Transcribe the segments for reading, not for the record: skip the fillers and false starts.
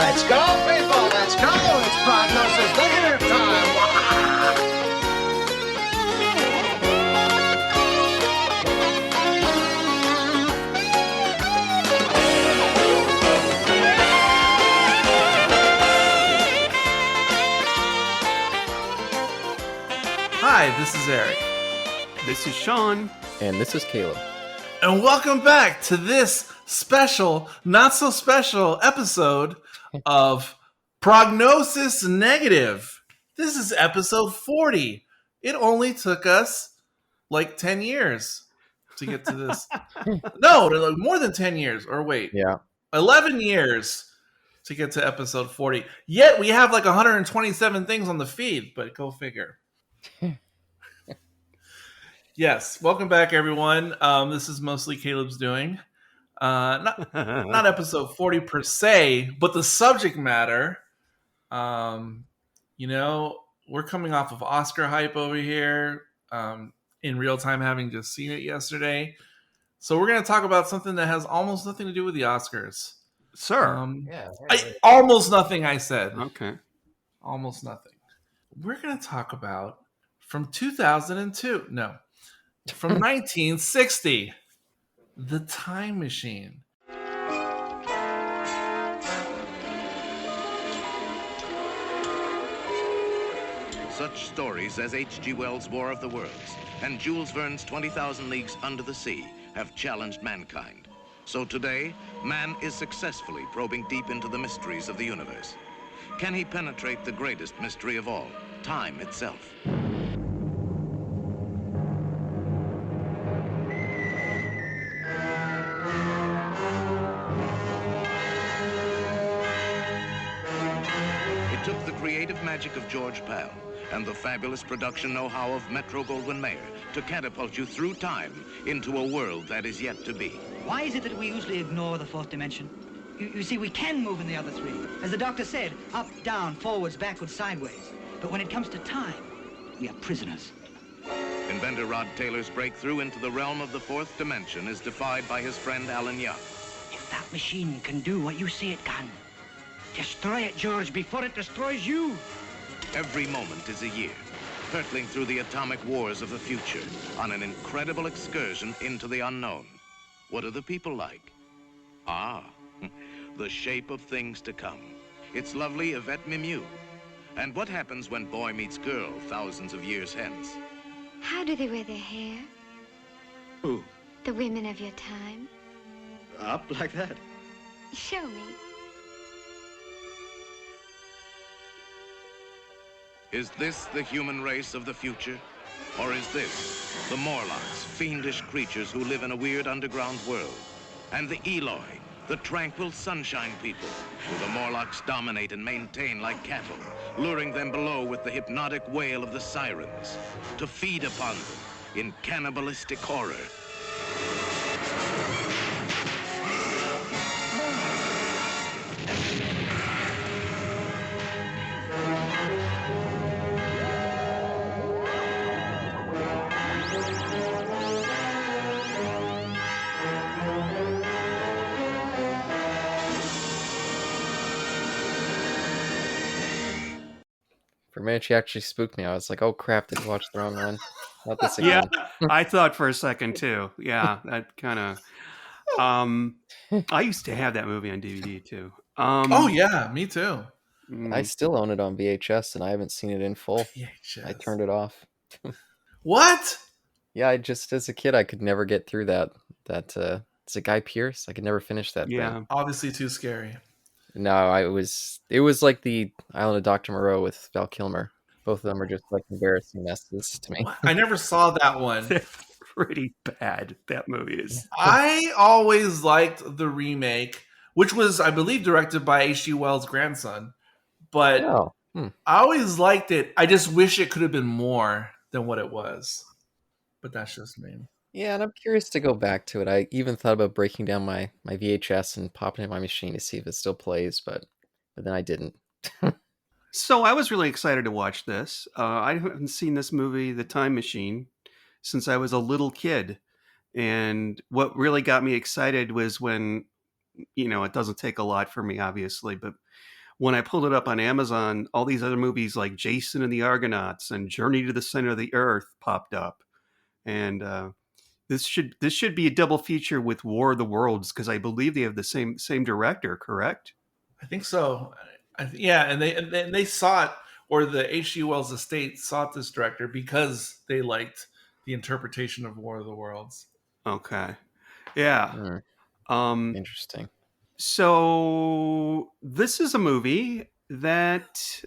Let's go, people, let's go! It's Prognosis negative time! Hi, this is Eric. This is Sean. And this is Caleb. And welcome back to this special, not so special episode of Prognosis Negative. This is episode 40. It only took us like 10 years to get to this. No, like more than 10 years. Or wait. Yeah. 11 years to get to episode 40. Yet we have like 127 things on the feed, but go figure. Yes, welcome back, everyone. This is mostly Caleb's doing. Not episode 40 per se, but the subject matter. We're coming off of Oscar hype over here, in real time, having just seen it yesterday. So we're going to talk about something that has almost nothing to do with the Oscars. Sir. Almost nothing, I said. Okay. Almost nothing. We're going to talk about from 2002. No. From 1960, The Time Machine. Such stories as H.G. Wells' War of the Worlds and Jules Verne's 20,000 Leagues Under the Sea have challenged mankind. So today, man is successfully probing deep into the mysteries of the universe. Can he penetrate the greatest mystery of all, time itself? It took the creative magic of George Pal and the fabulous production know-how of Metro-Goldwyn-Mayer to catapult you through time into a world that is yet to be. Why is it that we usually ignore the fourth dimension? You see, we can move in the other three. As the doctor said, up, down, forwards, backwards, sideways. But when it comes to time, we are prisoners. Inventor Rod Taylor's breakthrough into the realm of the fourth dimension is defied by his friend Alan Young. If that machine can do what you say it can, destroy it, George, before it destroys you. Every moment is a year, hurtling through the atomic wars of the future on an incredible excursion into the unknown. What are the people like? Ah, the shape of things to come. It's lovely Yvette Mimieux. And what happens when boy meets girl thousands of years hence? How do they wear their hair? Who? The women of your time. Up like that? Show me. Is this the human race of the future? Or is this the Morlocks, fiendish creatures who live in a weird underground world? And the Eloi, the tranquil sunshine people, who the Morlocks dominate and maintain like cattle, luring them below with the hypnotic wail of the sirens, to feed upon them in cannibalistic horror. For a minute, she actually spooked me. I was like, oh crap, did I watch the wrong one? Not this again. Yeah, I thought for a second too. Yeah, that kind of. I used to have that movie on DVD too. Oh yeah, me too. I still own it on VHS, and I haven't seen it in full. VHS. I turned it off. What? Yeah, I just, as a kid, I could never get through that. It's a Guy Pearce. I could never finish that Yeah. thing. Obviously too scary. No, it was like the Island of Dr. Moreau with Val Kilmer. Both of them are just like embarrassing messes to me. I never saw that one. They're pretty bad, that movie is. I always liked the remake, which was, I believe, directed by H.G. Wells' grandson. But I always liked it. I just wish it could have been more than what it was. But that's just me. Yeah, and I'm curious to go back to it. I even thought about breaking down my VHS and popping it in my machine to see if it still plays, but then I didn't. So I was really excited to watch this. I haven't seen this movie, The Time Machine, since I was a little kid. And what really got me excited was when it doesn't take a lot for me, obviously, but when I pulled it up on Amazon, all these other movies like Jason and the Argonauts and Journey to the Center of the Earth popped up, and this should be a double feature with War of the Worlds, because I believe they have the same director, correct? I think so. Yeah, and they sought, or the H.G. Wells estate sought this director because they liked the interpretation of War of the Worlds. Okay, yeah. Interesting. So this is a movie that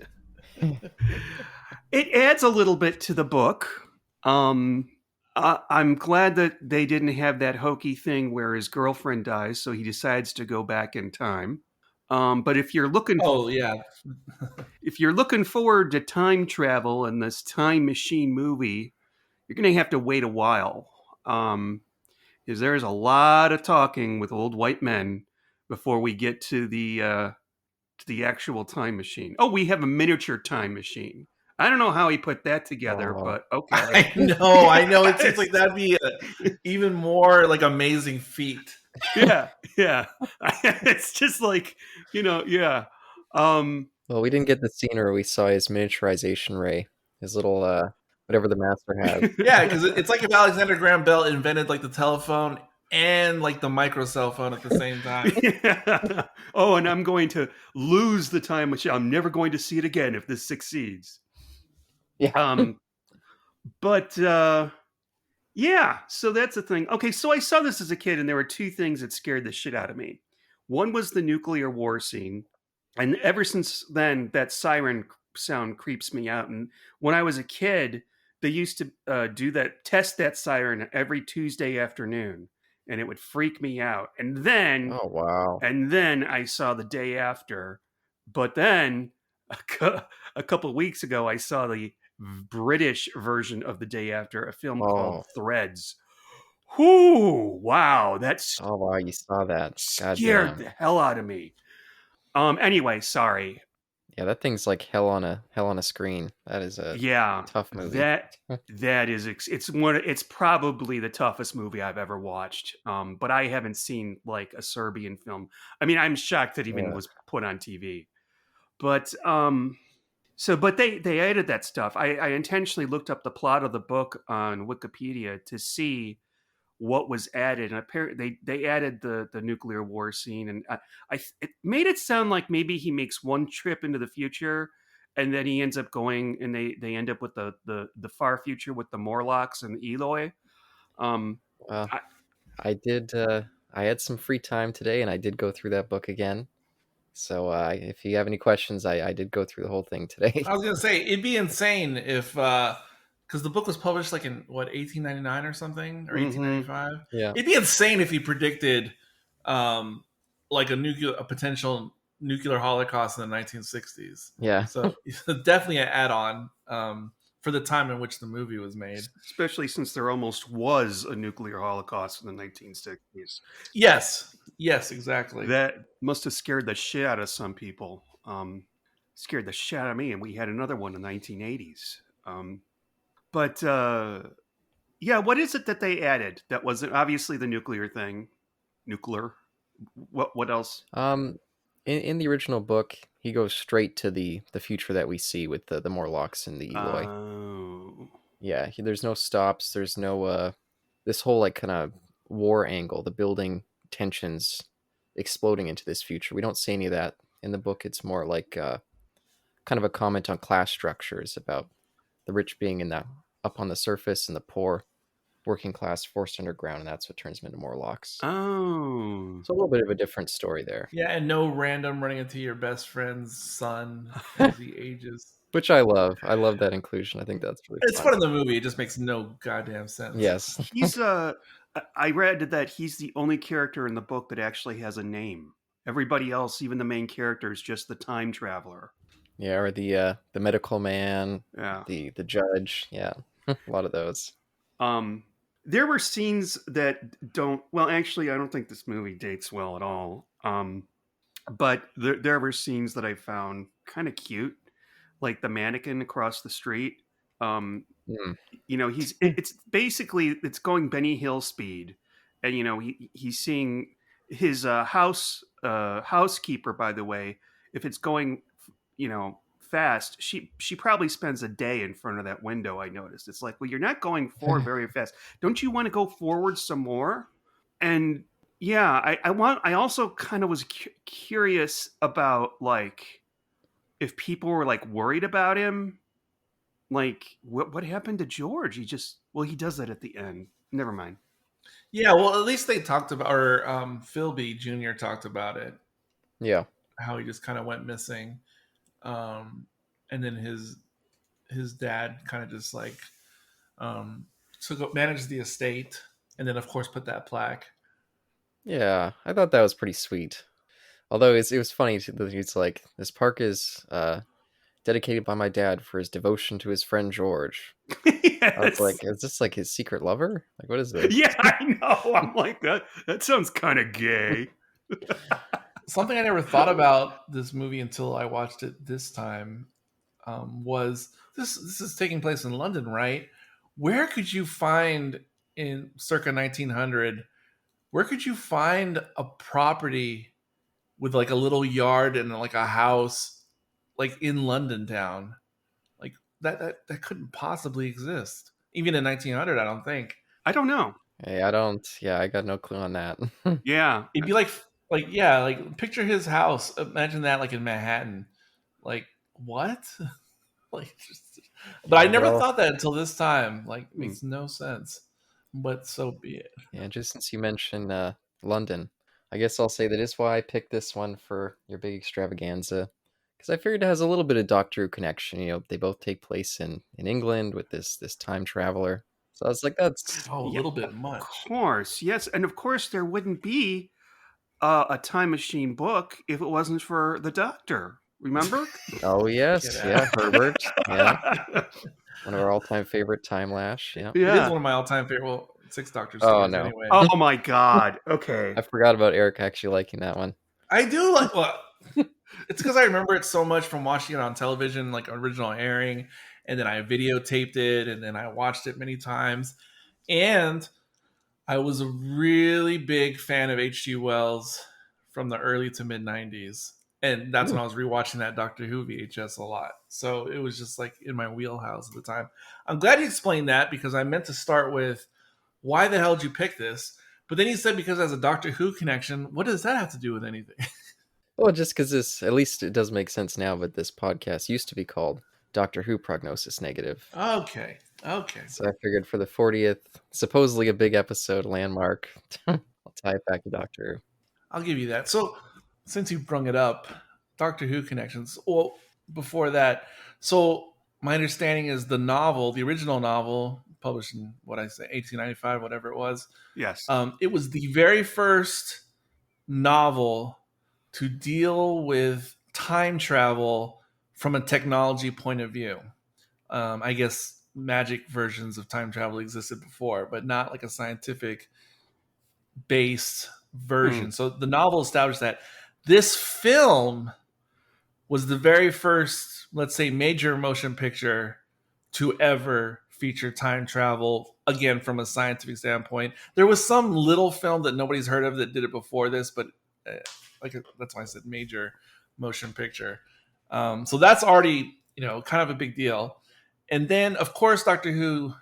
it adds a little bit to the book. I'm glad that they didn't have that hokey thing where his girlfriend dies, so he decides to go back in time. But if you're looking, if you're looking forward to time travel in this time machine movie, you're going to have to wait a while, because there's a lot of talking with old white men before we get to the actual time machine. Oh, we have a miniature time machine. I don't know how he put that together, but okay. I know. It seems like that'd be an even more like amazing feat. Yeah. It's just like, yeah. Well, we didn't get the scene where we saw his miniaturization ray, his little whatever the master has. Yeah, because it's like if Alexander Graham Bell invented like the telephone and like the micro cell phone at the same time. Yeah. Oh, and I'm going to lose the time machine. I'm never going to see it again if this succeeds. Yeah. But yeah, so that's the thing. Okay, so I saw this as a kid, and there were two things that scared the shit out of me. One was the nuclear war scene, and ever since then, that siren sound creeps me out. And when I was a kid, they used to test that siren every Tuesday afternoon, and it would freak me out. And then, oh wow! And then I saw The Day After, but then a couple of weeks ago, I saw the British version of The Day After, a film called Threads. Whoo! Wow, that's wow! You saw that? Scared the hell out of me. Anyway, sorry. Yeah, that thing's like hell on a screen. That is a tough movie. That is it's probably the toughest movie I've ever watched. But I haven't seen like a Serbian film. I mean, I'm shocked that even was put on TV. But but they added that stuff. I intentionally looked up the plot of the book on Wikipedia to see what was added, and apparently they added the nuclear war scene, and it made it sound like maybe he makes one trip into the future, and then he ends up going, and they end up with the far future with the Morlocks and Eloi. I did. I had some free time today, and I did go through that book again. So if you have any questions, I did go through the whole thing today. I was gonna say it'd be insane if. Because the book was published like in 1899 or something, or 1895. Yeah, it'd be insane if he predicted, like a potential nuclear holocaust in the 1960s. Yeah, so definitely an add-on for the time in which the movie was made, especially since there almost was a nuclear holocaust in the 1960s. Yes, exactly. That must have scared the shit out of some people. Scared the shit out of me, and we had another one in the 1980s. But yeah, what is it that they added? That wasn't obviously the nuclear thing. Nuclear. What else? In the original book, he goes straight to the future that we see with the Morlocks and the Eloi. Oh. Yeah, there's no stops. There's no this whole like kind of war angle, the building tensions exploding into this future. We don't see any of that in the book. It's more like kind of a comment on class structures, about the rich being up on the surface and the poor working class forced underground, and that's what turns them into Morlocks. Oh. So a little bit of a different story there. Yeah, and no random running into your best friend's son as he ages. Which I love. I love that inclusion. I think that's really fun in the movie. It just makes no goddamn sense. Yes. He's I read that he's the only character in the book that actually has a name. Everybody else, even the main character, is just the time traveler. Yeah, or the medical man, the judge, a lot of those. There were scenes that don't. Well, actually, I don't think this movie dates well at all. But there were scenes that I found kind of cute, like the mannequin across the street. It's basically going Benny Hill speed, and he's seeing his housekeeper, by the way, if it's going, fast, she probably spends a day in front of that window. I noticed. It's like, well, you're not going forward very fast. Don't you want to go forward some more? And yeah, I also kind of was curious about like if people were like worried about him. Like what happened to George? He does that at the end. Never mind. Yeah, well, at least they talked about, or Philby Jr. talked about it. Yeah. How he just kind of went missing, and then his dad kind of just like managed the estate, and then of course put that plaque. Yeah, I thought that was pretty sweet. Although it was funny that he's like, this park is dedicated by my dad for his devotion to his friend George. Yes. I was like, is this like his secret lover? Like, what is this? Yeah, I know. I'm like, that sounds kind of gay. Something I never thought about this movie until I watched it this time was this is taking place in London, right? Where could you find in circa 1900? Where could you find a property with like a little yard and like a house like in London town? Like that couldn't possibly exist. Even in 1900, I don't think. I don't know. Hey, I got no clue on that. Yeah. It'd be like picture his house. Imagine that like in Manhattan. Like what? Like but I never thought that until this time. Like it makes no sense. But so be it. Yeah, just since you mentioned London, I guess I'll say that is why I picked this one for your big extravaganza. Because I figured it has a little bit of Doctor Who connection. They both take place in England with this time traveler. So I was like, that's a little bit much. Of course, yes, and of course there wouldn't be a time machine book if it wasn't for the Doctor. Remember? Oh yes, yeah, Herbert. Yeah, one of our all-time favorite time lash. Yeah, it is one of my all-time favorite. Well, Six Doctors. Oh no! Anyway. Oh my God! Okay, I forgot about Eric actually liking that one. I do like. Well, it's because I remember it so much from watching it on television, like original airing, and then I videotaped it, and then I watched it many times, and I was a really big fan of H.G. Wells from the early to mid 90s. And that's when I was rewatching that Doctor Who VHS a lot. So it was just like in my wheelhouse at the time. I'm glad you explained that because I meant to start with, why the hell did you pick this? But then you said because it has a Doctor Who connection. What does that have to do with anything? Well, just because this, at least it does make sense now, but this podcast used to be called Doctor Who Prognosis Negative. Okay. So I figured for the 40th, supposedly a big episode landmark, I'll tie it back to Doctor Who. I'll give you that. So since you brung it up, Doctor Who connections. Well, before that, so my understanding is the novel, the original novel, published in 1895, whatever it was. Yes. It was the very first novel to deal with time travel from a technology point of view. I guess magic versions of time travel existed before, but not like a scientific based version. So the novel established that. This film was the very first, let's say, major motion picture to ever feature time travel, again, from a scientific standpoint. There was some little film that nobody's heard of that did it before this, but that's why I said major motion picture. So that's already, kind of a big deal. And then, of course, Doctor Who,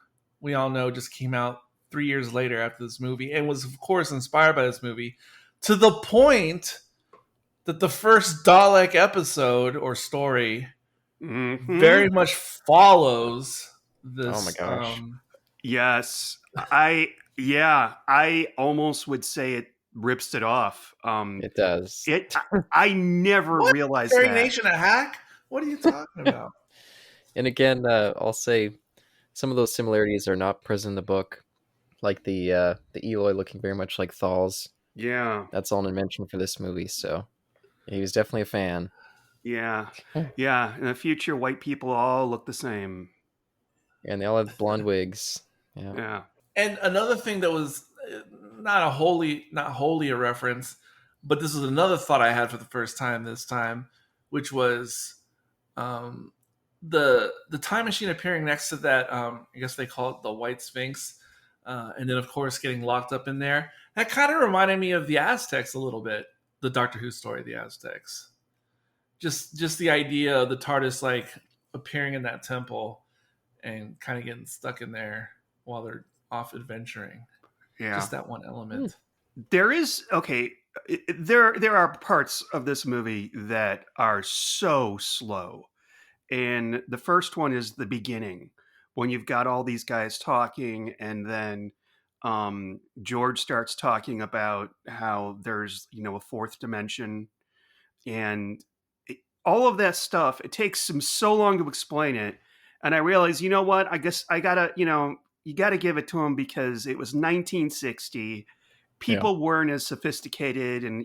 we all know, just came out 3 years later after this movie and was, of course, inspired by this movie to the point that the first Dalek episode or story very much follows this. Oh my gosh. Yes. I almost would say it rips it off. It does. I never realized Fairy that. Nation a hack? What are you talking about? And again, I'll say some of those similarities are not present in the book, like the Eloy looking very much like Thal's. Yeah. That's all an invention for this movie, so he was definitely a fan. Yeah. Yeah. In the future, white people all look the same. And they all have blonde wigs. Yeah. And another thing that was not wholly a reference, but this is another thought I had for the first time this time, which was the time machine appearing next to that, I guess they call it the White Sphinx, and then of course getting locked up in there. That kind of reminded me of the Aztecs a little bit, the Doctor Who story, the Aztecs. Just the idea of the TARDIS like appearing in that temple and kind of getting stuck in there while they're off adventuring. Yeah. Just that one element. There is there are parts of this movie that are so slow. And the first one is the beginning, when you've got all these guys talking, and then George starts talking about how there's, a fourth dimension, and all of that stuff. It takes him so long to explain it. And I realized, you know what? I guess I gotta, you gotta give it to him because it was 1960. People weren't as sophisticated, and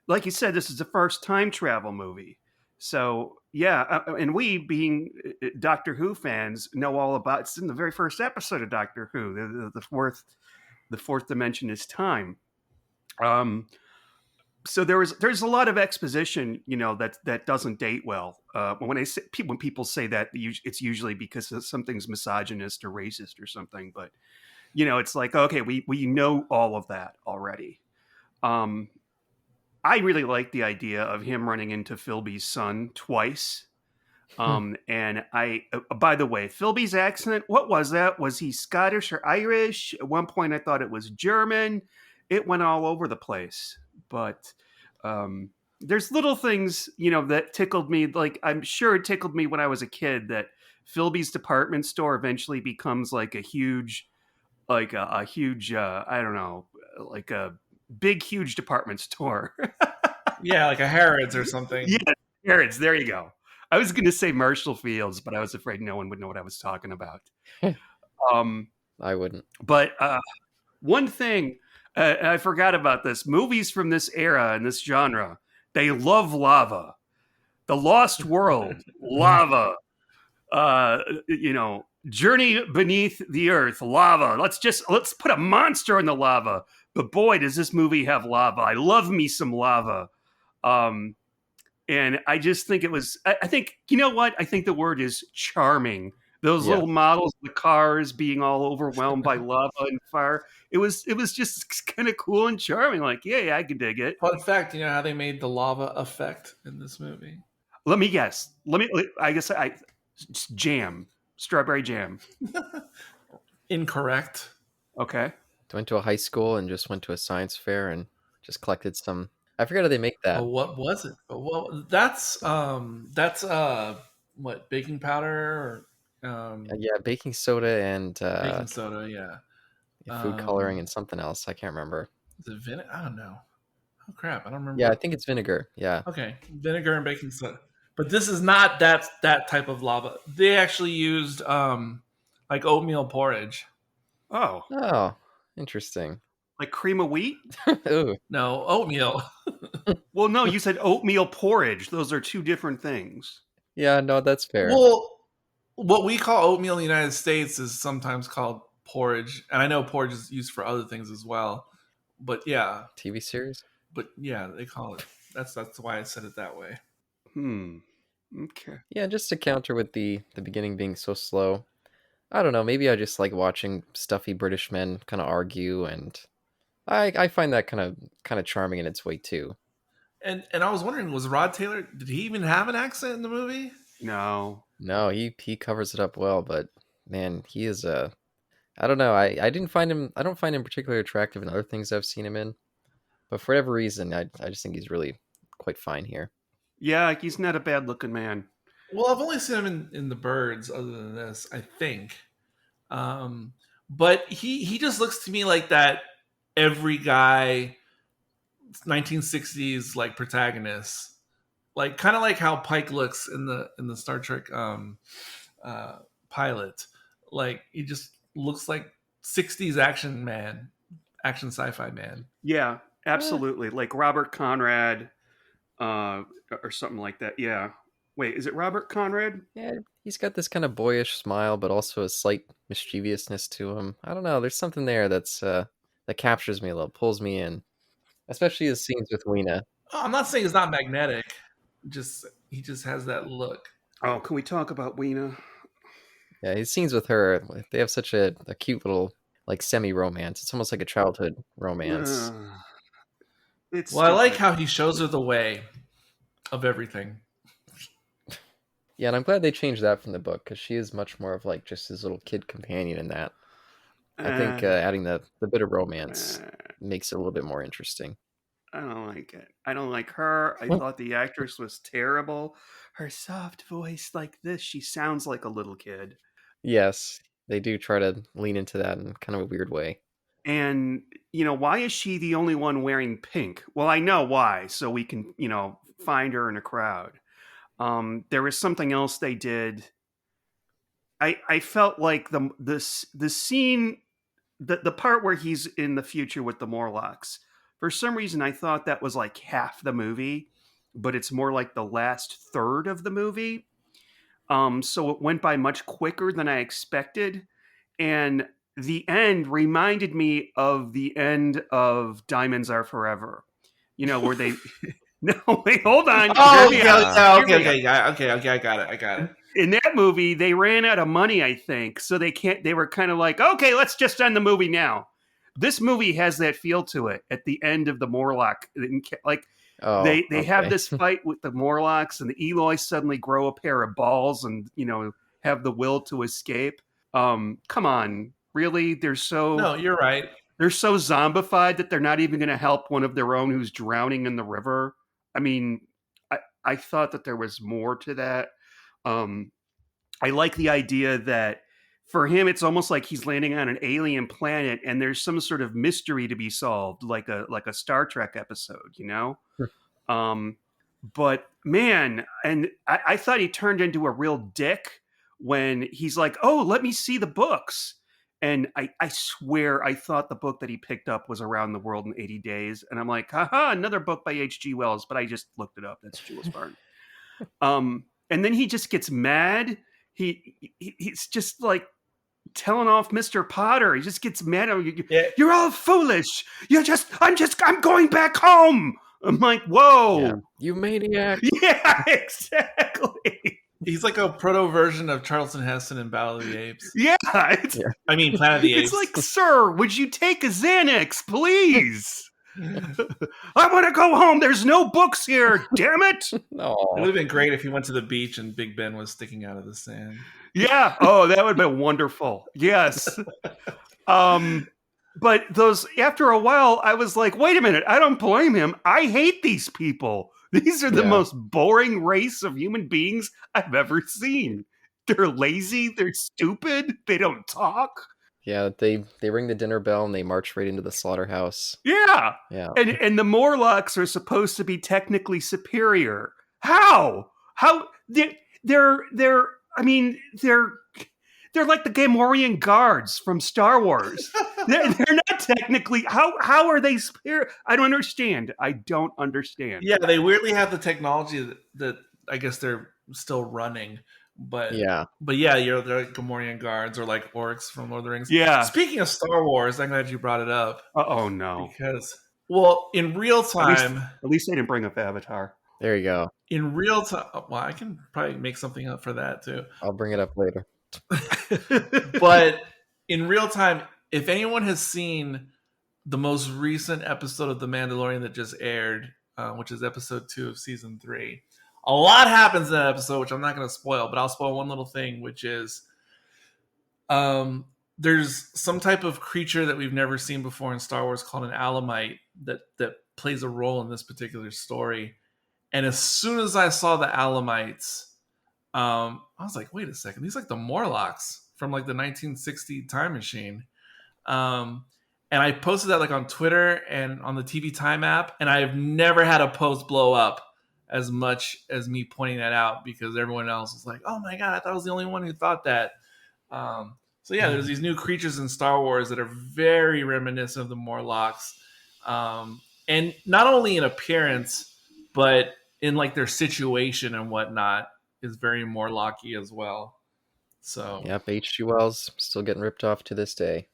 like you said, this is the first time travel movie. So yeah, and we, being Doctor Who fans, know all about. It's in the very first episode of Doctor Who. The fourth dimension is time. So there's a lot of exposition, that doesn't date well. When people say that, it's usually because something's misogynist or racist or something. But it's like, okay, we know all of that already. I really like the idea of him running into Philby's son twice. And by the way, Philby's accent, what was that? Was he Scottish or Irish? At one point, I thought it was German. It went all over the place. But there's little things, that tickled me. Like, I'm sure it tickled me when I was a kid that Philby's department store eventually becomes like a huge, I don't know, like a big, huge department store. Yeah, like a Harrods or something. Yeah, Harrods. There you go. I was going to say Marshall Fields, but I was afraid no one would know what I was talking about. I wouldn't. But one thing, I forgot about this. Movies from this era and this genre, they love lava. The Lost World, lava. Journey Beneath the Earth, lava. Let's put a monster in the lava. But boy, does this movie have lava. I love me some lava. And I just think it was, I think, you know what? I think the word is charming. Those little models of the cars being all overwhelmed by lava and fire. It was just kind of cool and charming. Like, yeah, I can dig it. Fun fact, you know how they made the lava effect in this movie? Let me guess. Jam. Strawberry jam. Incorrect. Okay. Went to a high school and just went to a science fair and just collected some. I forget how they make that. What was it? Well, that's what, baking powder or baking soda and baking soda, yeah. Food coloring and something else. I can't remember. Is it vinegar? I don't know. Oh crap, I don't remember. Yeah, I think it's vinegar. Yeah. Okay, vinegar and baking soda. But this is not that type of lava. They actually used like oatmeal porridge. Oh, interesting. Like cream of wheat? Ooh. No, oatmeal. Well, no, you said oatmeal porridge. Those are two different things. Yeah, no, that's fair. Well, what we call oatmeal in the United States is sometimes called porridge, and I know porridge is used for other things as well. But yeah, TV series. But yeah, they call it. That's why I said it that way. Okay. Yeah, just to counter with the beginning being so slow. I don't know. Maybe I just like watching stuffy British men kind of argue, and I find that kind of charming in its way too. And I was wondering, was Rod Taylor? Did he even have an accent in the movie? No, he covers it up well, but man, he is a. I don't know. I don't find him particularly attractive in other things I've seen him in, but for whatever reason, I just think he's really quite fine here. Yeah, he's not a bad looking man. Well, I've only seen him in The Birds, other than this, I think. But he just looks to me like that every guy 1960s like protagonist, like kind of like how Pike looks in the Star Trek pilot. Like he just looks like 60s action sci-fi man. Yeah, absolutely. Like Robert Conrad or something like that. Yeah. Wait, is it Robert Conrad? Yeah, he's got this kind of boyish smile, but also a slight mischievousness to him. I don't know. There's something there that's that captures me a little, pulls me in, especially his scenes with Weena. Oh, I'm not saying he's not magnetic. He just has that look. Oh, can we talk about Weena? Yeah, his scenes with her, they have such a cute little like semi-romance. It's almost like a childhood romance. It's Well, I like stupid. how he shows her the way of everything. Yeah, and I'm glad they changed that from the book because she is much more of like just his little kid companion in that. I think adding the bit of romance makes it a little bit more interesting. I don't like it. I don't like her. I thought the actress was terrible. Her soft voice like this, she sounds like a little kid. Yes, they do try to lean into that in kind of a weird way. And, why is she the only one wearing pink? Well, I know why, so we can, find her in a crowd. There was something else they did. I felt like the scene, the part where he's in the future with the Morlocks, for some reason I thought that was like half the movie, but it's more like the last third of the movie. So it went by much quicker than I expected. And the end reminded me of the end of Diamonds Are Forever. Where they... No, wait, hold on. Oh, Hear me yeah, out. okay, I got it. In that movie, they ran out of money, I think. So they were kind of like, okay, let's just end the movie now. This movie has that feel to it at the end of the Morlock. Like, they have this fight with the Morlocks, and the Eloi suddenly grow a pair of balls and, have the will to escape. Come on. Really? No, you're right. They're so zombified that they're not even going to help one of their own who's drowning in the river. I mean, I thought that there was more to that. I like the idea that for him, it's almost like he's landing on an alien planet and there's some sort of mystery to be solved, like a Star Trek episode, But man, and I thought he turned into a real dick when he's like, oh, let me see the books. And I swear I thought the book that he picked up was Around the World in 80 Days. And I'm like, haha, another book by H.G. Wells. But I just looked it up. That's Jules Verne. And then he just gets mad. He's just like telling off Mr. Potter. He just gets mad. You're all foolish. I'm going back home. I'm like, whoa. Yeah. You maniac. Yeah, exactly. He's like a proto version of Charlton Heston in Battle of the Apes. Yeah. I mean, Planet of the Apes. It's like, sir, would you take a Xanax, please? I want to go home. There's no books here. Damn it. No. It would have been great if he went to the beach and Big Ben was sticking out of the sand. Yeah. Oh, that would have been wonderful. Yes. But after a while, I was like, wait a minute. I don't blame him. I hate these people. These are the most boring race of human beings I've ever seen. They're lazy. They're stupid. They don't talk. Yeah, they ring the dinner bell and they march right into the slaughterhouse. Yeah. Yeah. And the Morlocks are supposed to be technically superior. How? They're like the Gamorrean guards from Star Wars. they're not technically. How are they superior? I don't understand. Yeah, they weirdly have the technology that I guess they're still running. But yeah, they're like Gamorrean guards or like orcs from Lord of the Rings. Yeah. Speaking of Star Wars, I'm glad you brought it up. Oh no. Because in real time, at least they didn't bring up Avatar. There you go. In real time, well, I can probably make something up for that too. I'll bring it up later. But in real time, if anyone has seen the most recent episode of The Mandalorian that just aired, which is episode 2 of season 3, a lot happens in that episode, which I'm not going to spoil, but I'll spoil one little thing, which is there's some type of creature that we've never seen before in Star Wars called an Alamite that plays a role in this particular story. And as soon as I saw the Alamites, I was like, wait a second, these are like the Morlocks from like the 1960 Time Machine. And I posted that like on Twitter and on the TV Time app, and I've never had a post blow up as much as me pointing that out, because everyone else was like, oh my God, I thought I was the only one who thought that. So yeah, there's these new creatures in Star Wars that are very reminiscent of the Morlocks. And not only in appearance, but in like their situation and whatnot is very Morlocky as well. So yep, H.G. Wells still getting ripped off to this day.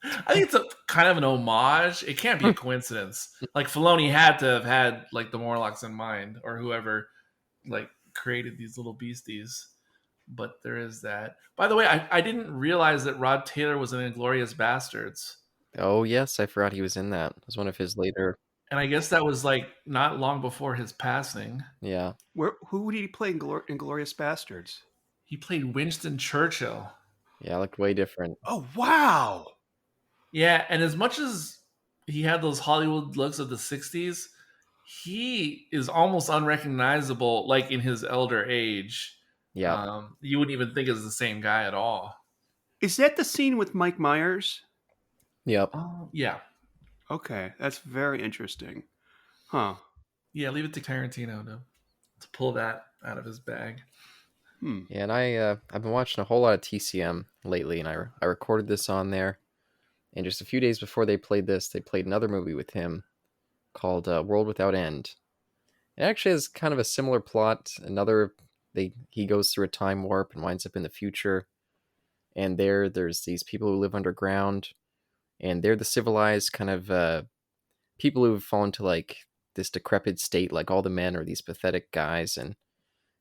I think it's a kind of an homage. It can't be a coincidence. Like Filoni had to have had like the Morlocks in mind, or whoever like created these little beasties. but there is that. By the way, I didn't realize that Rod Taylor was in Inglourious Bastards. Oh yes, I forgot he was in that. It was one of his later. And I guess that was like not long before his passing. Yeah. Who did he play in Inglorious Bastards? He played Winston Churchill. Yeah, looked way different. Oh wow! Yeah, and as much as he had those Hollywood looks of the 60s, he is almost unrecognizable, like in his elder age. Yeah. You wouldn't even think it's the same guy at all. Is that the scene with Mike Myers? Yep. Yeah. Okay, that's very interesting. Huh. Yeah, leave it to Tarantino to pull that out of his bag. Yeah, and I've been watching a whole lot of TCM lately, and I recorded this on there. And just a few days before they played this, they played another movie with him called World Without End. It actually has kind of a similar plot. He goes through a time warp and winds up in the future. And there's these people who live underground, and they're the civilized kind of people who've fallen to like this decrepit state. Like all the men are these pathetic guys, and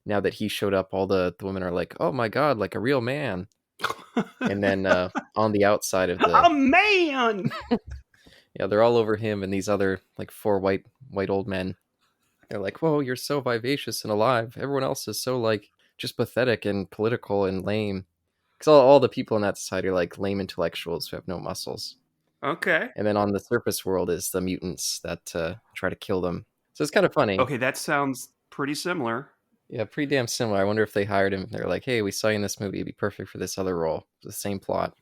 now that he showed up, all the women are like, "Oh my god, like a real man." And then on the outside of A man. yeah, they're all over him, and these other like four white old men. They're like, "Whoa, you're so vivacious and alive. Everyone else is so like just pathetic and political and lame." Because all the people in that society are like lame intellectuals who have no muscles. Okay. And then on the surface world is the mutants that try to kill them. So it's kind of funny. Okay, that sounds pretty similar. Yeah, pretty damn similar. I wonder if they hired him. They're like, "Hey, we saw you in this movie. It'd be perfect for this other role." It's the same plot.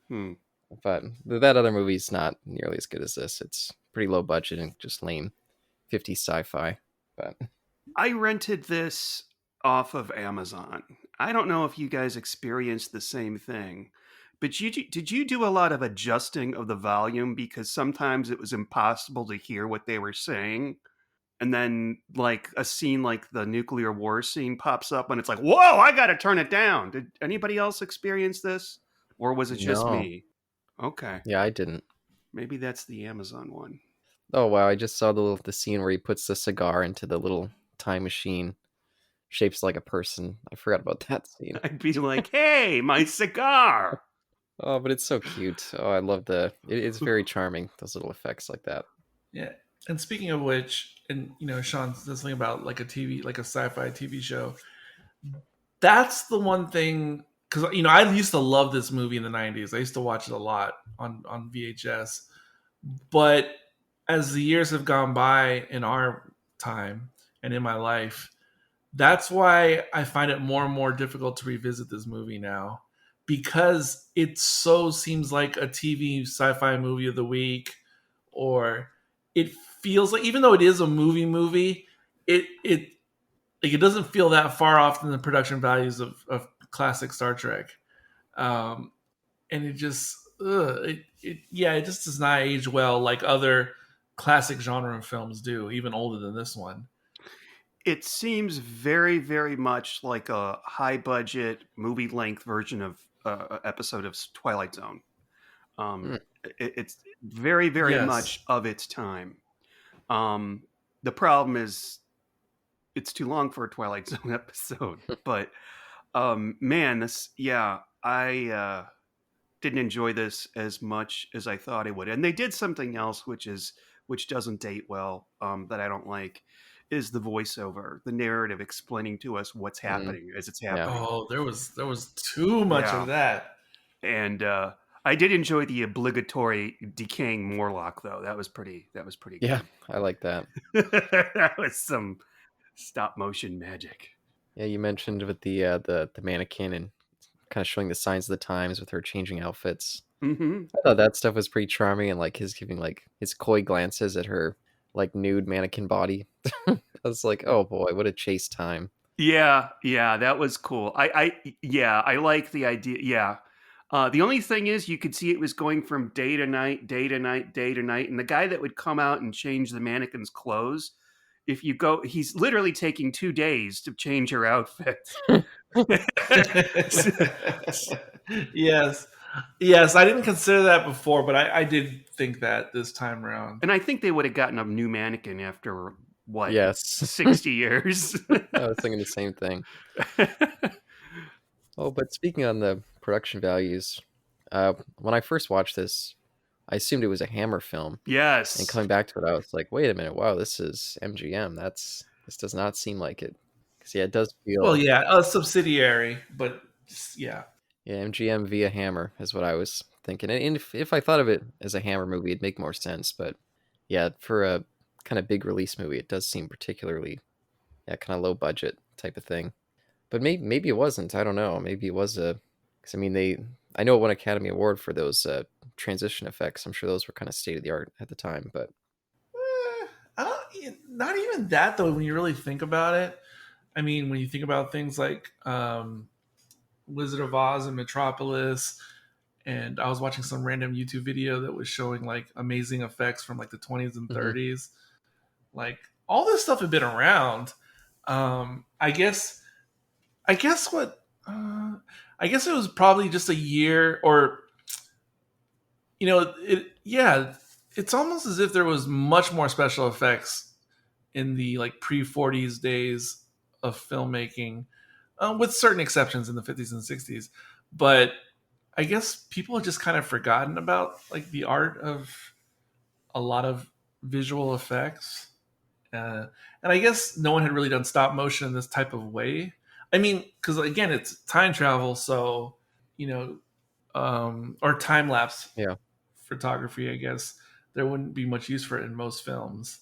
But that other movie's not nearly as good as this. It's pretty low budget and just lame 50s sci-fi. But I rented this off of Amazon. I don't know if you guys experienced the same thing, but did you do a lot of adjusting of the volume because sometimes it was impossible to hear what they were saying? And then like a scene like the nuclear war scene pops up and it's like, whoa, I got to turn it down. Did anybody else experience this? Or was it just No. me? Okay. yeah, I didn't. Maybe that's the Amazon one. Oh wow, I just saw the scene where he puts the cigar into the little time machine, shapes like a person. I forgot about that scene. I'd be like, hey, my cigar. Oh, but it's so cute. Oh, I love it's very charming, those little effects like that. Yeah. And speaking of which, and Sean says something about like a sci-fi TV show. That's the one thing, because I used to love this movie in the 90s. I used to watch it a lot on VHS. But as the years have gone by in our time and in my life, that's why I find it more and more difficult to revisit this movie now, because it so seems like a TV sci-fi movie of the week, or it feels like, even though it is a movie, it doesn't feel that far off from the production values of classic Star Trek, and it just it just does not age well like other classic genre films do, even older than this one. It seems very, very much like a high-budget, movie-length version of episode of Twilight Zone. It's very, very much of its time. The problem is it's too long for a Twilight Zone episode. But, man, I didn't enjoy this as much as I thought I would. And they did something else which doesn't date well, that I don't like, is the voiceover, the narrative explaining to us what's happening as it's happening. Oh, there was too much of that. And I did enjoy the obligatory decaying Morlock, though. That was pretty good. Yeah, I like that. That was some stop motion magic. Yeah, you mentioned with the mannequin and kind of showing the signs of the times with her changing outfits. Mm-hmm. I thought that stuff was pretty charming, and like his giving like his coy glances at her like nude mannequin body. I was like, oh boy, what a chase time. Yeah, that was cool. I like the idea. Yeah. The only thing is you could see it was going from day to night, day to night, day to night. And the guy that would come out and change the mannequin's clothes, if you go, he's literally taking 2 days to change her outfit. Yes, I didn't consider that before, but I did think that this time around. And I think they would have gotten a new mannequin after, what? Yes. 60 years. I was thinking the same thing. Oh, but speaking on the production values, when I first watched this, I assumed it was a Hammer film, and Yes. coming back to it, I was like, wait a minute, wow, this is MGM. This does not seem like it. Because yeah, it does Well, feel yeah, a subsidiary, but yeah. yeah, MGM via Hammer is what I was thinking. And if I thought of it as a Hammer movie, it'd make more sense. But yeah, for a kind of big release movie, it does seem particularly kind of low budget type of thing. But maybe it wasn't. I don't know. Maybe it was a because I mean I know it won Academy Award for those transition effects. I'm sure those were kind of state of the art at the time. But I don't, not even that though. When you really think about it, I mean, when you think about things like Wizard of Oz and Metropolis, and I was watching some random YouTube video that was showing like amazing effects from like the 20s and 30s. Like all this stuff had been around. I guess what I guess it was probably just a year, or it's almost as if there was much more special effects in the like pre-40s days of filmmaking, with certain exceptions in the 50s and 60s. But I guess people have just kind of forgotten about like the art of a lot of visual effects. And I guess no one had really done stop motion in this type of way. I mean, because again, it's time travel, so or time lapse photography. I guess there wouldn't be much use for it in most films.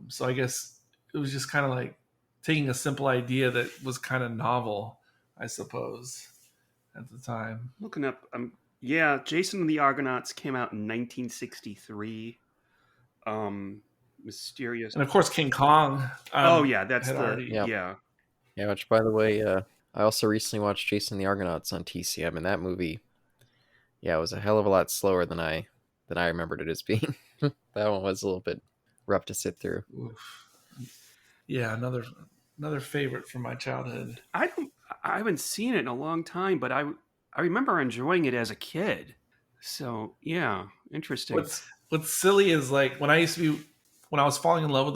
So I guess it was just kind of like taking a simple idea that was kind of novel, I suppose, at the time. Looking up, Jason and the Argonauts came out in 1963. Mysterious, and of course King Kong. That's the already... yeah. Which, by the way, I also recently watched Jason and the Argonauts on TCM, and that movie, it was a hell of a lot slower than I remembered it as being. That one was a little bit rough to sit through. Oof. Yeah, another favorite from my childhood. I haven't seen it in a long time, but I remember enjoying it as a kid. So yeah, interesting. What's silly is like when I was falling in love with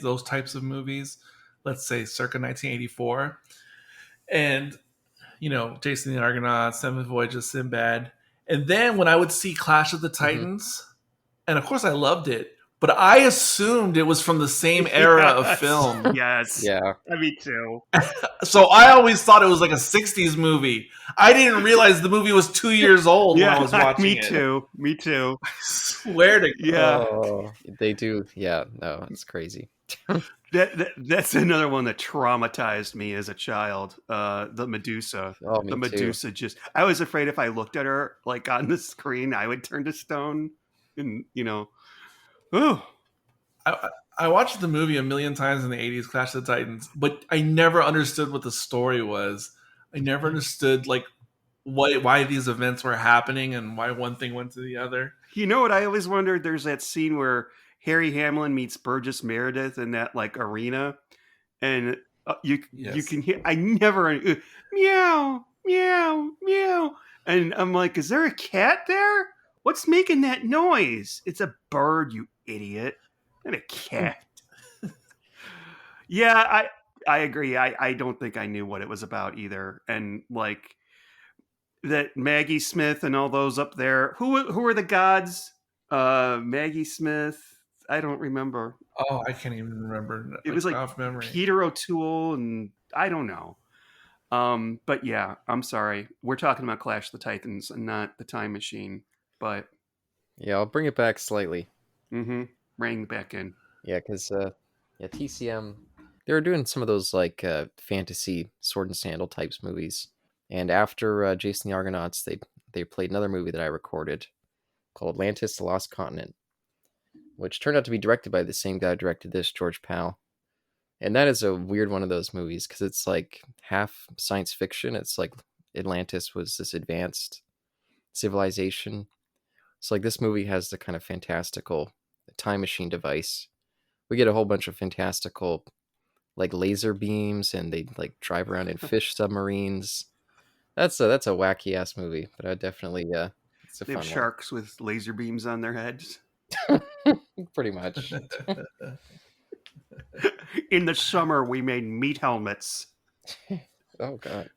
those types of movies, let's say circa 1984, and Jason and the Argonauts, Seventh Voyage of Sinbad, and then when I would see Clash of the Titans, and of course I loved it, but I assumed it was from the same era of film. Yes. Yeah. Me too. So I always thought it was like a 60s movie. I didn't realize the movie was 2 years old when I was watching it. Me too. I swear to God. Yeah. Oh, they do. Yeah. No, it's crazy. That's another one that traumatized me as a child. The Medusa. Oh, me the Medusa too. I was afraid if I looked at her like on the screen, I would turn to stone. And oh. I watched the movie a million times in the 80s, Clash of the Titans, but I never understood what the story was. I never understood like why these events were happening and why one thing went to the other. You know what I always wondered? There's that scene where Harry Hamlin meets Burgess Meredith in that like arena, and you can hear. I never meow meow meow, and I'm like, is there a cat there? What's making that noise? It's a bird, you idiot, not a cat. Yeah, I agree. I don't think I knew what it was about either, and like that Maggie Smith and all those up there. Who are the gods? Maggie Smith. I don't remember. Oh, I can't even remember. It was like off memory. Peter O'Toole, and I don't know. But yeah, I'm sorry. We're talking about Clash of the Titans and not the Time Machine. But yeah, I'll bring it back slightly. Bring it back in. Yeah, because TCM, they were doing some of those like fantasy sword and sandal types movies. And after Jason the Argonauts, they played another movie that I recorded called Atlantis: The Lost Continent, which turned out to be directed by the same guy who directed this, George Pal. And that is a weird one of those movies because it's like half science fiction. It's like Atlantis was this advanced civilization. So like this movie has the kind of fantastical time machine device. We get a whole bunch of fantastical like laser beams, and they like drive around in fish submarines. That's a wacky ass movie, but I definitely it's a they fun have sharks with laser beams on their heads. Pretty much. In the summer, we made meat helmets. Oh god.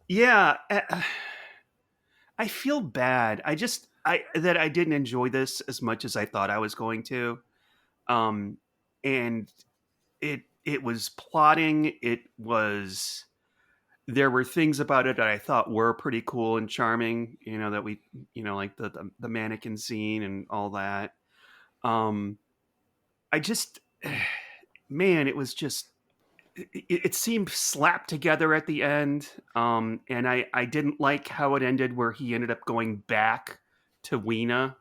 Yeah, I feel bad. That I didn't enjoy this as much as I thought I was going to. And it was plotting. There were things about it that I thought were pretty cool and charming. Like the mannequin scene and all that. I just, man, it was just. It seemed slapped together at the end, and I didn't like how it ended, where he ended up going back to Weena.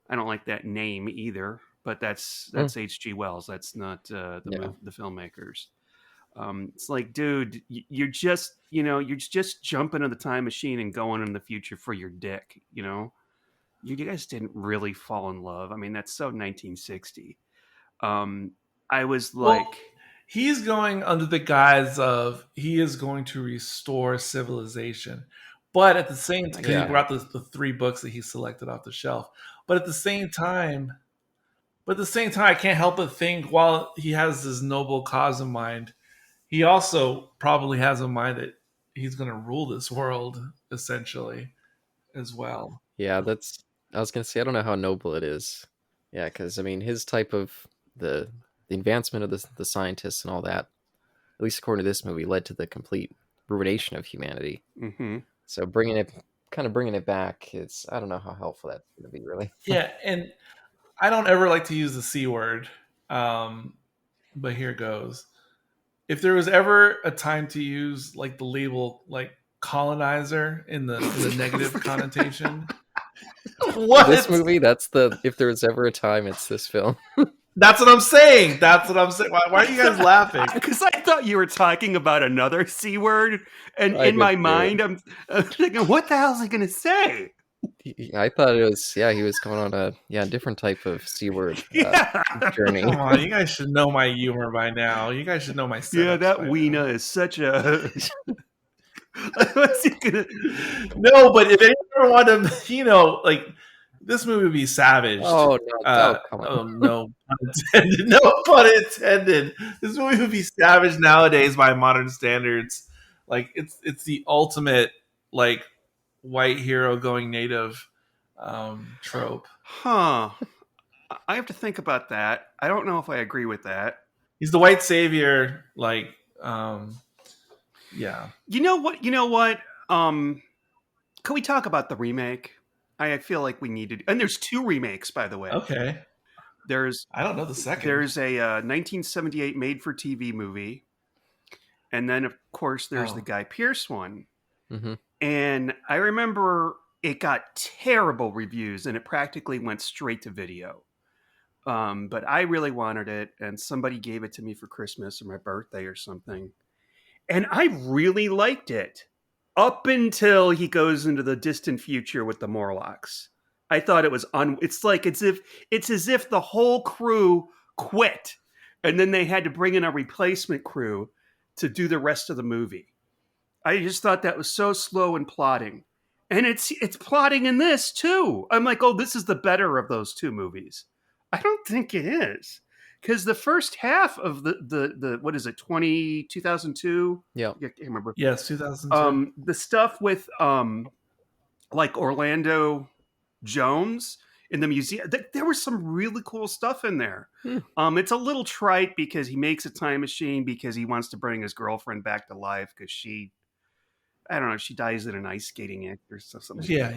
I don't like that name either, but that's H.G. Wells. That's not the filmmakers. It's like, dude, you're just jumping in the time machine and going in the future for your dick. You guys didn't really fall in love. I mean, that's so 1960. I was like. Well, he's going under the guise of he is going to restore civilization. But at the same time, he brought the 3 books that he selected off the shelf. But at the same time, I can't help but think, while he has this noble cause in mind, he also probably has in mind that he's going to rule this world, essentially, as well. Yeah, I was going to say, I don't know how noble it is. Yeah, because, I mean, his type of, the advancement of the scientists and all that, at least according to this movie, led to the complete ruination of humanity. Mm-hmm. So bringing it back, I don't know how helpful that's going to be, really. Yeah, and I don't ever like to use the C word, but here goes. If there was ever a time to use like the label like colonizer in the negative connotation, what? This movie, if there was ever a time, it's this film. That's what I'm saying. Why are you guys laughing? Because I thought you were talking about another C word, and in my mind, I'm thinking, what the hell is he going to say? I thought it was, he was going on a different type of C word journey. Come on, you guys should know my humor by now. You guys should know my setups. Yeah, that Weena is such a. What's he gonna? No, but if anyone ever wanted to, like. This movie would be savaged. Oh, no. Come on. Oh, no pun intended. No pun intended. This movie would be savaged nowadays by modern standards. Like, it's the ultimate, like, white hero going native trope. Huh. I have to think about that. I don't know if I agree with that. He's the white savior, like, yeah. You know what? Can we talk about the remake? I feel like we needed, and there's 2 remakes, by the way. Okay. I don't know the second. There's a 1978 made-for-TV movie, and then of course there's the Guy Pearce one. Mm-hmm. And I remember it got terrible reviews, and it practically went straight to video. But I really wanted it, and somebody gave it to me for Christmas or my birthday or something, and I really liked it. Up until he goes into the distant future with the Morlocks. I thought it was it's as if the whole crew quit, and then they had to bring in a replacement crew to do the rest of the movie. I just thought that was so slow in plotting. And it's plotting in this too. I'm like, oh, this is the better of those 2 movies. I don't think it is. Because the first half of the what is it, 2002? Yeah. I can't remember. Yes, 2002. The stuff with like Orlando Jones in the museum, there was some really cool stuff in there. It's a little trite because he makes a time machine because he wants to bring his girlfriend back to life because she dies in an ice skating accident or something. Yeah.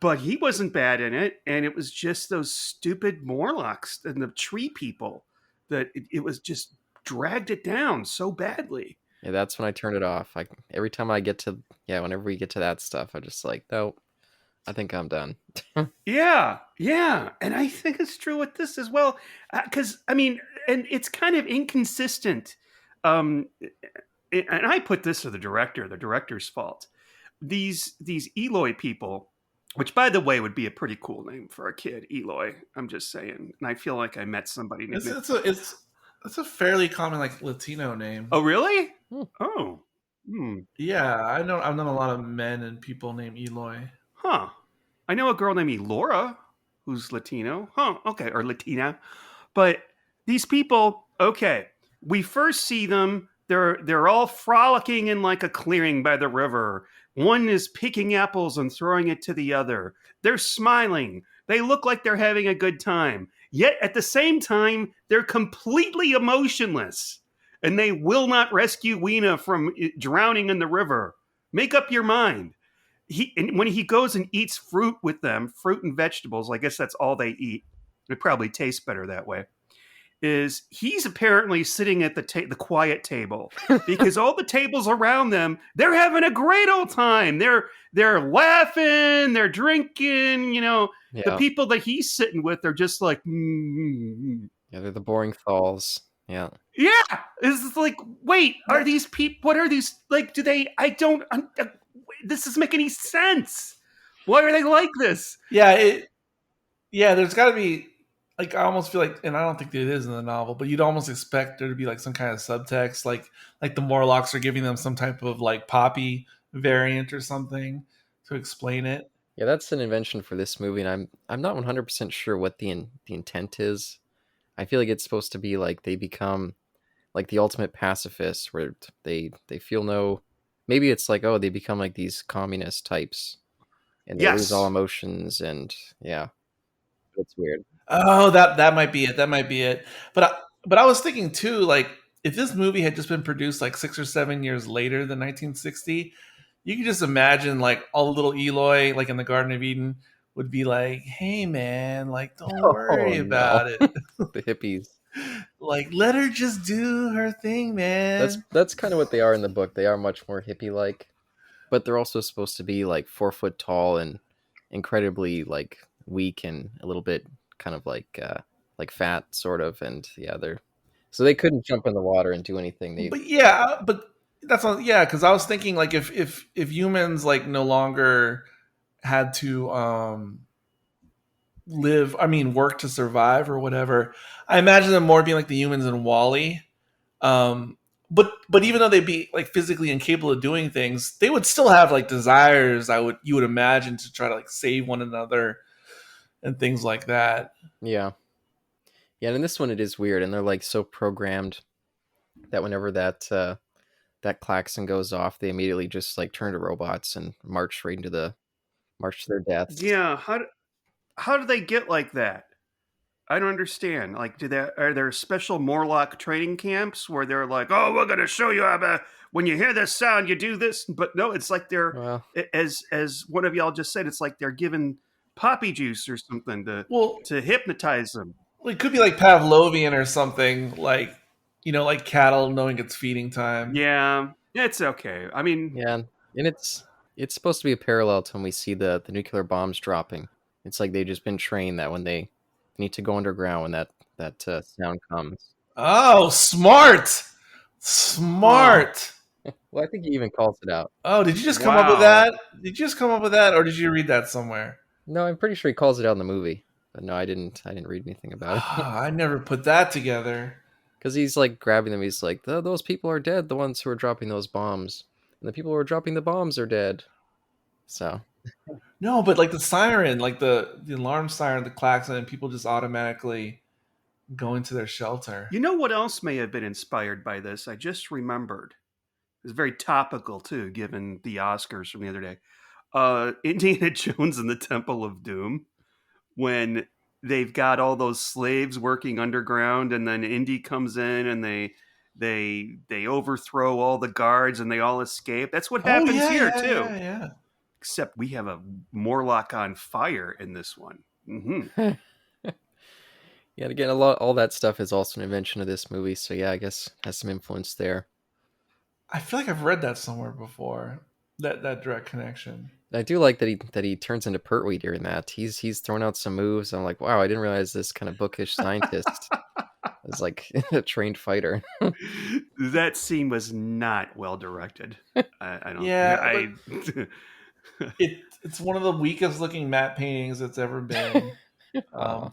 But he wasn't bad in it, and it was just those stupid Morlocks and the tree people that it was just dragged it down so badly. Yeah, that's when I turn it off. Every time I get to whenever we get to that stuff, I just like, nope, I think I'm done. Yeah, and I think it's true with this as well, because I mean, and it's kind of inconsistent. And I put this to the director's fault. These Eloy people, which by the way would be a pretty cool name for a kid, Eloy. I'm just saying, and I feel like I met somebody named. It's a fairly common like Latino name. Oh, really? Oh, yeah. I've known a lot of men and people named Eloy. Huh? I know a girl named Elora who's Latino. Huh? Okay, or Latina, but these people, okay, we first see them. They're all frolicking in like a clearing by the river. One is picking apples and throwing it to the other. They're smiling. They look like they're having a good time. Yet at the same time, they're completely emotionless. And they will not rescue Weena from drowning in the river. Make up your mind. When he goes and eats fruit with them, fruit and vegetables, I guess that's all they eat. It probably tastes better that way. Is he's apparently sitting at the quiet table because all the tables around them, they're having a great old time. They're laughing, they're drinking. The Yeah. people that he's sitting with are just like, Yeah, they're the boring thalls. Yeah. yeah. It's like, wait, are these people? What are these like? Do they? I don't. This doesn't make any sense. Why are they like this? Yeah, there's got to be, like, I almost feel like, and I don't think it is in the novel, but you'd almost expect there to be like some kind of subtext, like the Morlocks are giving them some type of like poppy variant or something to explain it. Yeah, that's an invention for this movie, and I'm not 100% sure what the intent is. I feel like it's supposed to be like they become like the ultimate pacifists, where they feel no. Maybe it's like, oh, they become like these communist types, and they lose all emotions, and yeah, it's weird. Oh, that might be it. That might be it. But I was thinking too, like, if this movie had just been produced like 6 or 7 years later than 1960, you could just imagine like all the little Eloi, like in the Garden of Eden, would be like, "Hey, man, like, don't worry about it. The hippies. Like, let her just do her thing, man." That's kind of what they are in the book. They are much more hippie-like, but they're also supposed to be like 4 foot tall and incredibly like weak and a little bit kind of like fat, sort of. And yeah, so they couldn't jump in the water and do anything. But that's not, yeah, because I was thinking like if humans like no longer had to work to survive or whatever, I imagine them more being like the humans in Wall-E. But even though they'd be like physically incapable of doing things, they would still have like desires. You would imagine, to try to like save one another and things like that. Yeah. And in this one, it is weird, and they're like so programmed that whenever that klaxon goes off, they immediately just like turn to robots and march to their deaths. Yeah. How do they get like that? I don't understand. Like, are there special Morlock training camps where they're like, "Oh, we're going to show you how when you hear this sound, you do this"? But no, it's like they're, as one of y'all just said, it's like they're given poppy juice or something to hypnotize them. Well, it could be like Pavlovian or something, like, like cattle knowing it's feeding time. Yeah, it's okay. I mean, yeah, and it's supposed to be a parallel to when we see the nuclear bombs dropping. It's like they've just been trained that when they need to go underground when that sound comes. Oh, smart. Well, I think he even calls it out. Oh, did you just come up with that? Did you just come up with that, or did you read that somewhere? No, I'm pretty sure he calls it out in the movie. But no, I didn't read anything about it. I never put that together. Because he's like grabbing them. He's like, those people are dead, the ones who are dropping those bombs. And the people who are dropping the bombs are dead. So. No, but like the siren, like the alarm siren, the klaxon, and people just automatically go into their shelter. You know what else may have been inspired by this? I just remembered. It's very topical, too, given the Oscars from the other day. Indiana Jones and the Temple of Doom. When they've got all those slaves working underground, and then Indy comes in and they overthrow all the guards and they all escape. That's what happens here too. Yeah. Except we have a Morlock on fire in this one. Mm-hmm. Yeah, and again, all that stuff is also an invention of this movie. So yeah, I guess has some influence there. I feel like I've read that somewhere before. That direct connection. I do like that he turns into Pertwee during that. He's thrown out some moves. I'm like, wow, I didn't realize this kind of bookish scientist is like a trained fighter. That scene was not well directed. I don't. Yeah, it's one of the weakest looking matte paintings that's ever been. I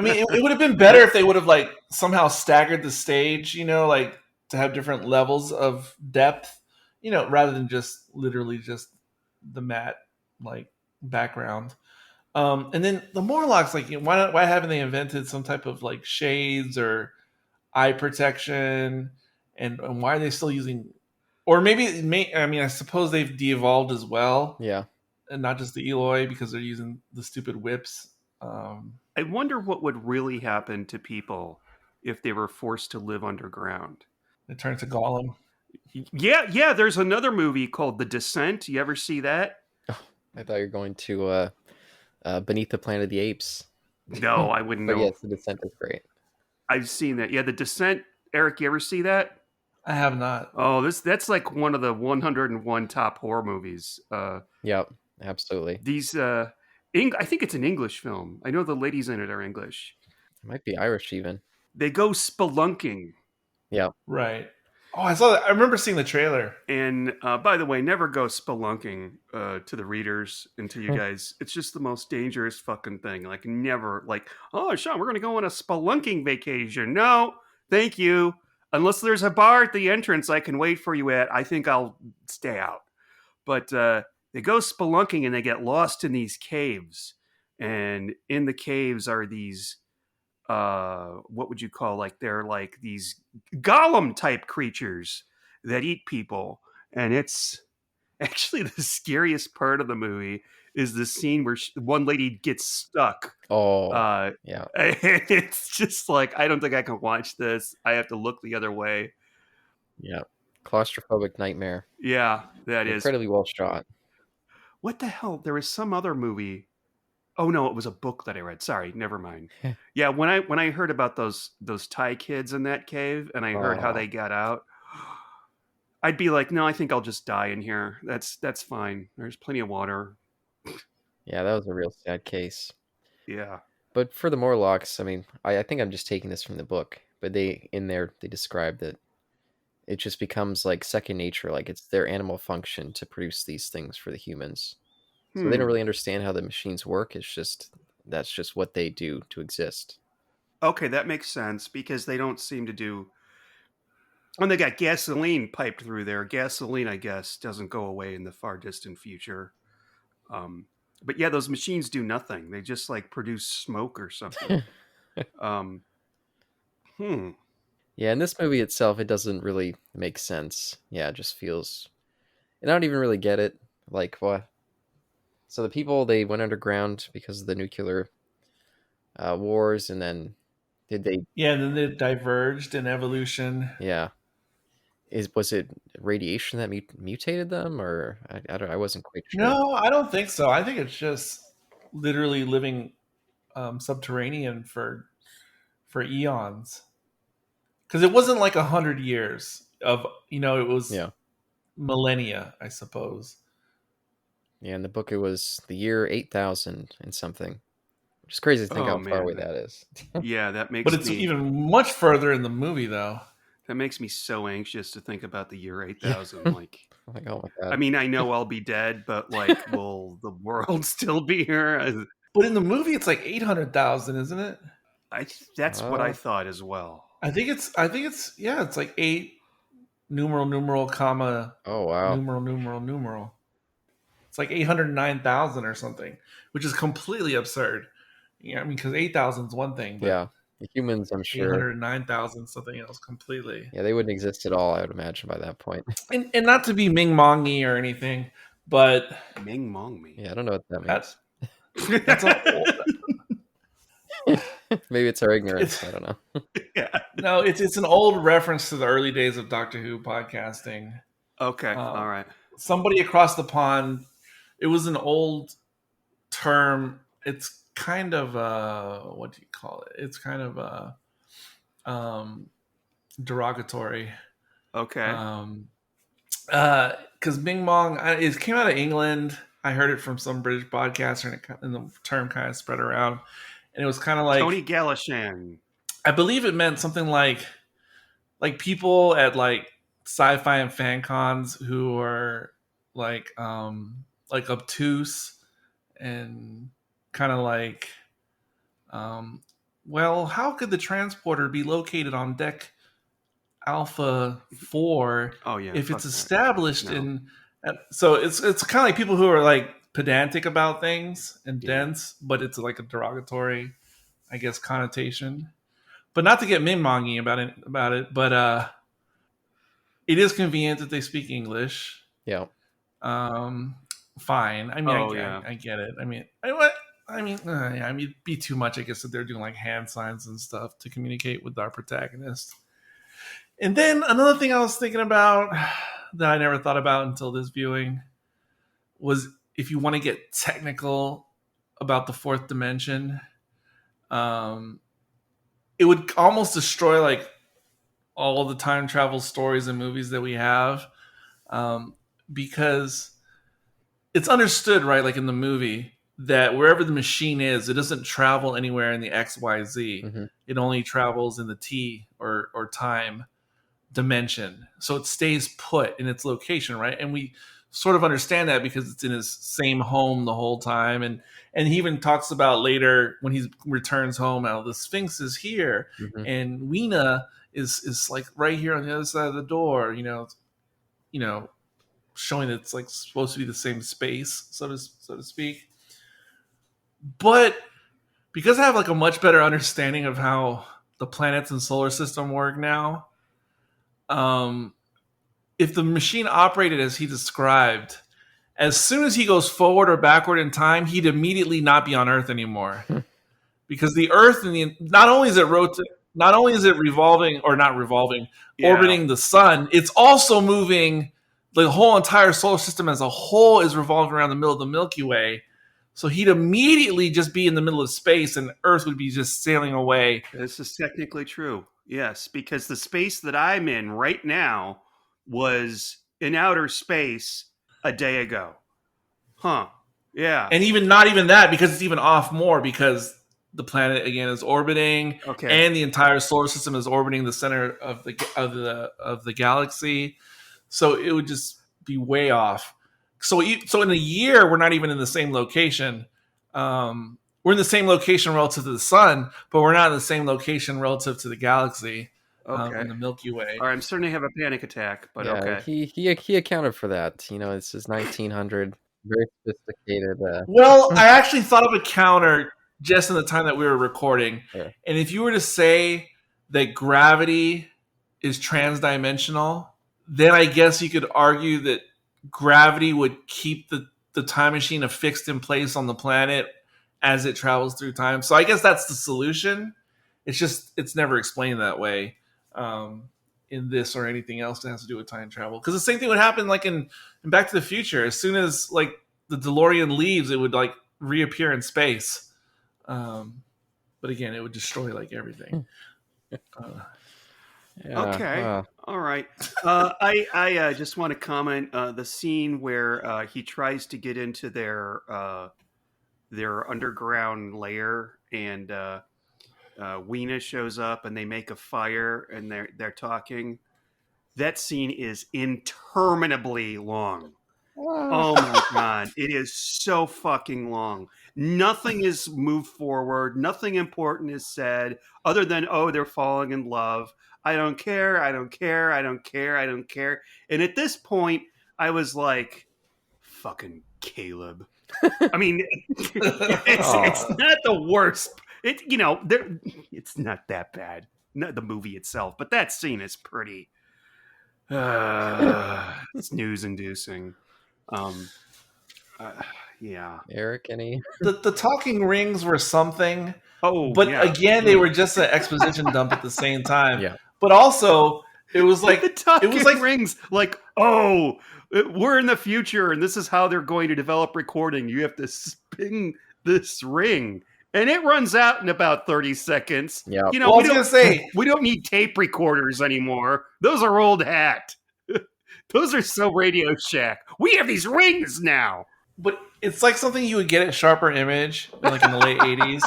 mean, it would have been better if they would have like somehow staggered the stage, like to have different levels of depth, rather than just literally just the matte like background. And then the Morlocks, like, why haven't they invented some type of like shades or eye protection, and why are they still using? Or maybe I suppose they've de-evolved as well, Yeah. and not just the Eloi because they're using the stupid whips. I wonder what would really happen to people if they were forced to live underground. They turn to Gollum. Yeah. There's another movie called The Descent. You ever see that? I thought you were going to Beneath the Planet of the Apes. No, I wouldn't But know. yes, The Descent is great. I've seen that. Yeah, The Descent. Eric, you ever see that? I have not. Oh, that's like one of the 101 top horror movies. Yep, absolutely. These, I think it's an English film. I know the ladies in it are English. It might be Irish even. They go spelunking. Yeah. Right. Oh, I saw that. I remember seeing the trailer. And by the way, never go spelunking to the readers and to you guys. It's just the most dangerous fucking thing. Like, never, like, oh, Sean, we're going to go on a spelunking vacation. No, thank you. Unless there's a bar at the entrance I can wait for you at, I think I'll stay out. But they go spelunking and they get lost in these caves. And in the caves are these, what would you call, like, they're like these golem type creatures that eat people. And it's actually the scariest part of the movie is the scene where one lady gets stuck. Oh, yeah. It's just like, I don't think I can watch this. I have to look the other way. Yeah. Claustrophobic nightmare. Yeah, that is. Incredibly well shot. What the hell? There was some other movie. Oh no, it was a book that I read. Sorry, never mind. Yeah, when I heard about those Thai kids in that cave and I heard how they got out, I'd be like, no, I think I'll just die in here. That's fine. There's plenty of water. Yeah, that was a real sad case. Yeah. But for the Morlocks, I mean, I think I'm just taking this from the book, but they describe that it just becomes like second nature, like it's their animal function to produce these things for the humans. So they don't really understand how the machines work. That's just what they do to exist. Okay, that makes sense because they don't seem to do. When they got gasoline piped through there, gasoline, I guess, doesn't go away in the far distant future. But yeah, those machines do nothing. They just like produce smoke or something. Yeah, in this movie itself, it doesn't really make sense. Yeah, it just feels. And I don't even really get it. Like, what? So the people, they went underground because of the nuclear wars, and then did they? Yeah, and then they diverged in evolution. Yeah. Was it radiation that mutated them, or I wasn't quite sure. No, I don't think so. I think it's just literally living subterranean for eons. Because it wasn't like 100 years of, it was millennia, I suppose. Yeah, in the book it was the year 8,000 and something. Which is crazy to think how far away that is. Yeah, that makes But it's even much further in the movie, though. That makes me so anxious to think about the year 8,000. Like, oh my God. I mean, I know I'll be dead, but like, will the world still be here? But in the movie, it's like 800,000, isn't it? That's what I thought as well. I think it's it's like 8 numeral comma. Oh wow. Numeral. It's like 809,000 or something, which is completely absurd. Yeah, I mean, because 8,000 is one thing. But yeah, the humans, I'm sure. 809,000 something else completely. Yeah, they wouldn't exist at all, I would imagine, by that point. And not to be Ming Mongy or anything, but Ming Mong me. Yeah, I don't know what that means. That's Maybe it's our ignorance. I don't know. Yeah. No, it's an old reference to the early days of Doctor Who podcasting. Okay, all right. Somebody across the pond. It was an old term. It's kind of what do you call it? It's kind of derogatory. Okay. Because Bing Bong, it came out of England. I heard it from some British podcaster, and the term kind of spread around. And it was kind of like Tony Galashan. I believe it meant something like people at like sci-fi and fan cons who are like obtuse and kind of like, well, how could the transporter be located on deck Alpha 4 if it's established in... So it's kind of like people who are like pedantic about things and dense, but it's like a derogatory, I guess, connotation. But not to get min-mongy about it, but it is convenient that they speak English. Yeah. Fine. I mean, yeah. I get it. I mean, it'd be too much, I guess, that they're doing like hand signs and stuff to communicate with our protagonist. And then another thing I was thinking about that I never thought about until this viewing was if you want to get technical about the fourth dimension, it would almost destroy like all the time travel stories and movies that we have, because it's understood, right? Like in the movie, that wherever the machine is, it doesn't travel anywhere in the X, Y, Z. Mm-hmm. It only travels in the T or time dimension. So it stays put in its location, right? And we sort of understand that because it's in his same home the whole time. And he even talks about later when he returns home, how the Sphinx is here, and Weena is like right here on the other side of the door, you know, showing that it's like supposed to be the same space, so to speak. But because I have like a much better understanding of how the planets and solar system work now, if the machine operated as he described, as soon as he goes forward or backward in time, he'd immediately not be on Earth anymore, because the Earth and not only is it revolving or not revolving, orbiting the sun, it's also moving. The whole entire solar system as a whole is revolving around the middle of the Milky Way. So he'd immediately just be in the middle of space, and Earth would be just sailing away. This is technically true. Yes, because the space that I'm in right now was in outer space a day ago. Huh. Yeah. And not even that, because it's even off more, because the planet again is orbiting, and the entire solar system is orbiting the center of the galaxy. So it would just be way off. So in a year, we're not even in the same location. We're in the same location relative to the sun, but we're not in the same location relative to the galaxy in the Milky Way. All right, I'm starting to have a panic attack, but okay. He accounted for that. You know, this is 1900, very sophisticated. Well, I actually thought of a counter just in the time that we were recording. Yeah. And if you were to say that gravity is transdimensional, then I guess you could argue that gravity would keep the time machine affixed in place on the planet as it travels through time. So I guess that's the solution. It's never explained that way in this or anything else that has to do with time travel. Because the same thing would happen like in Back to the Future. As soon as like the DeLorean leaves, it would like reappear in space. But again, it would destroy like everything. Okay. All right. I just want to comment the scene where he tries to get into their underground lair, and Weena shows up, and they make a fire, and they're talking. That scene is interminably long. Oh my god, it is so fucking long. Nothing is moved forward. Nothing important is said other than, oh, they're falling in love. I don't care. I don't care. I don't care. I don't care. And at this point, I was like, fucking Caleb. I mean, it's not the worst. It's not that bad. Not the movie itself, but that scene is pretty. It's news-inducing. Yeah. Eric, any? The talking rings were something. Again, they were just an exposition dump at the same time. Yeah. But also, it was like the talking rings. Like, we're in the future, and this is how they're going to develop recording. You have to spin this ring, and it runs out in about 30 seconds. Yeah. You know, we don't need tape recorders anymore. Those are old hat. Those are so Radio Shack. We have these rings now. But it's like something you would get at Sharper Image, like in the late 80s.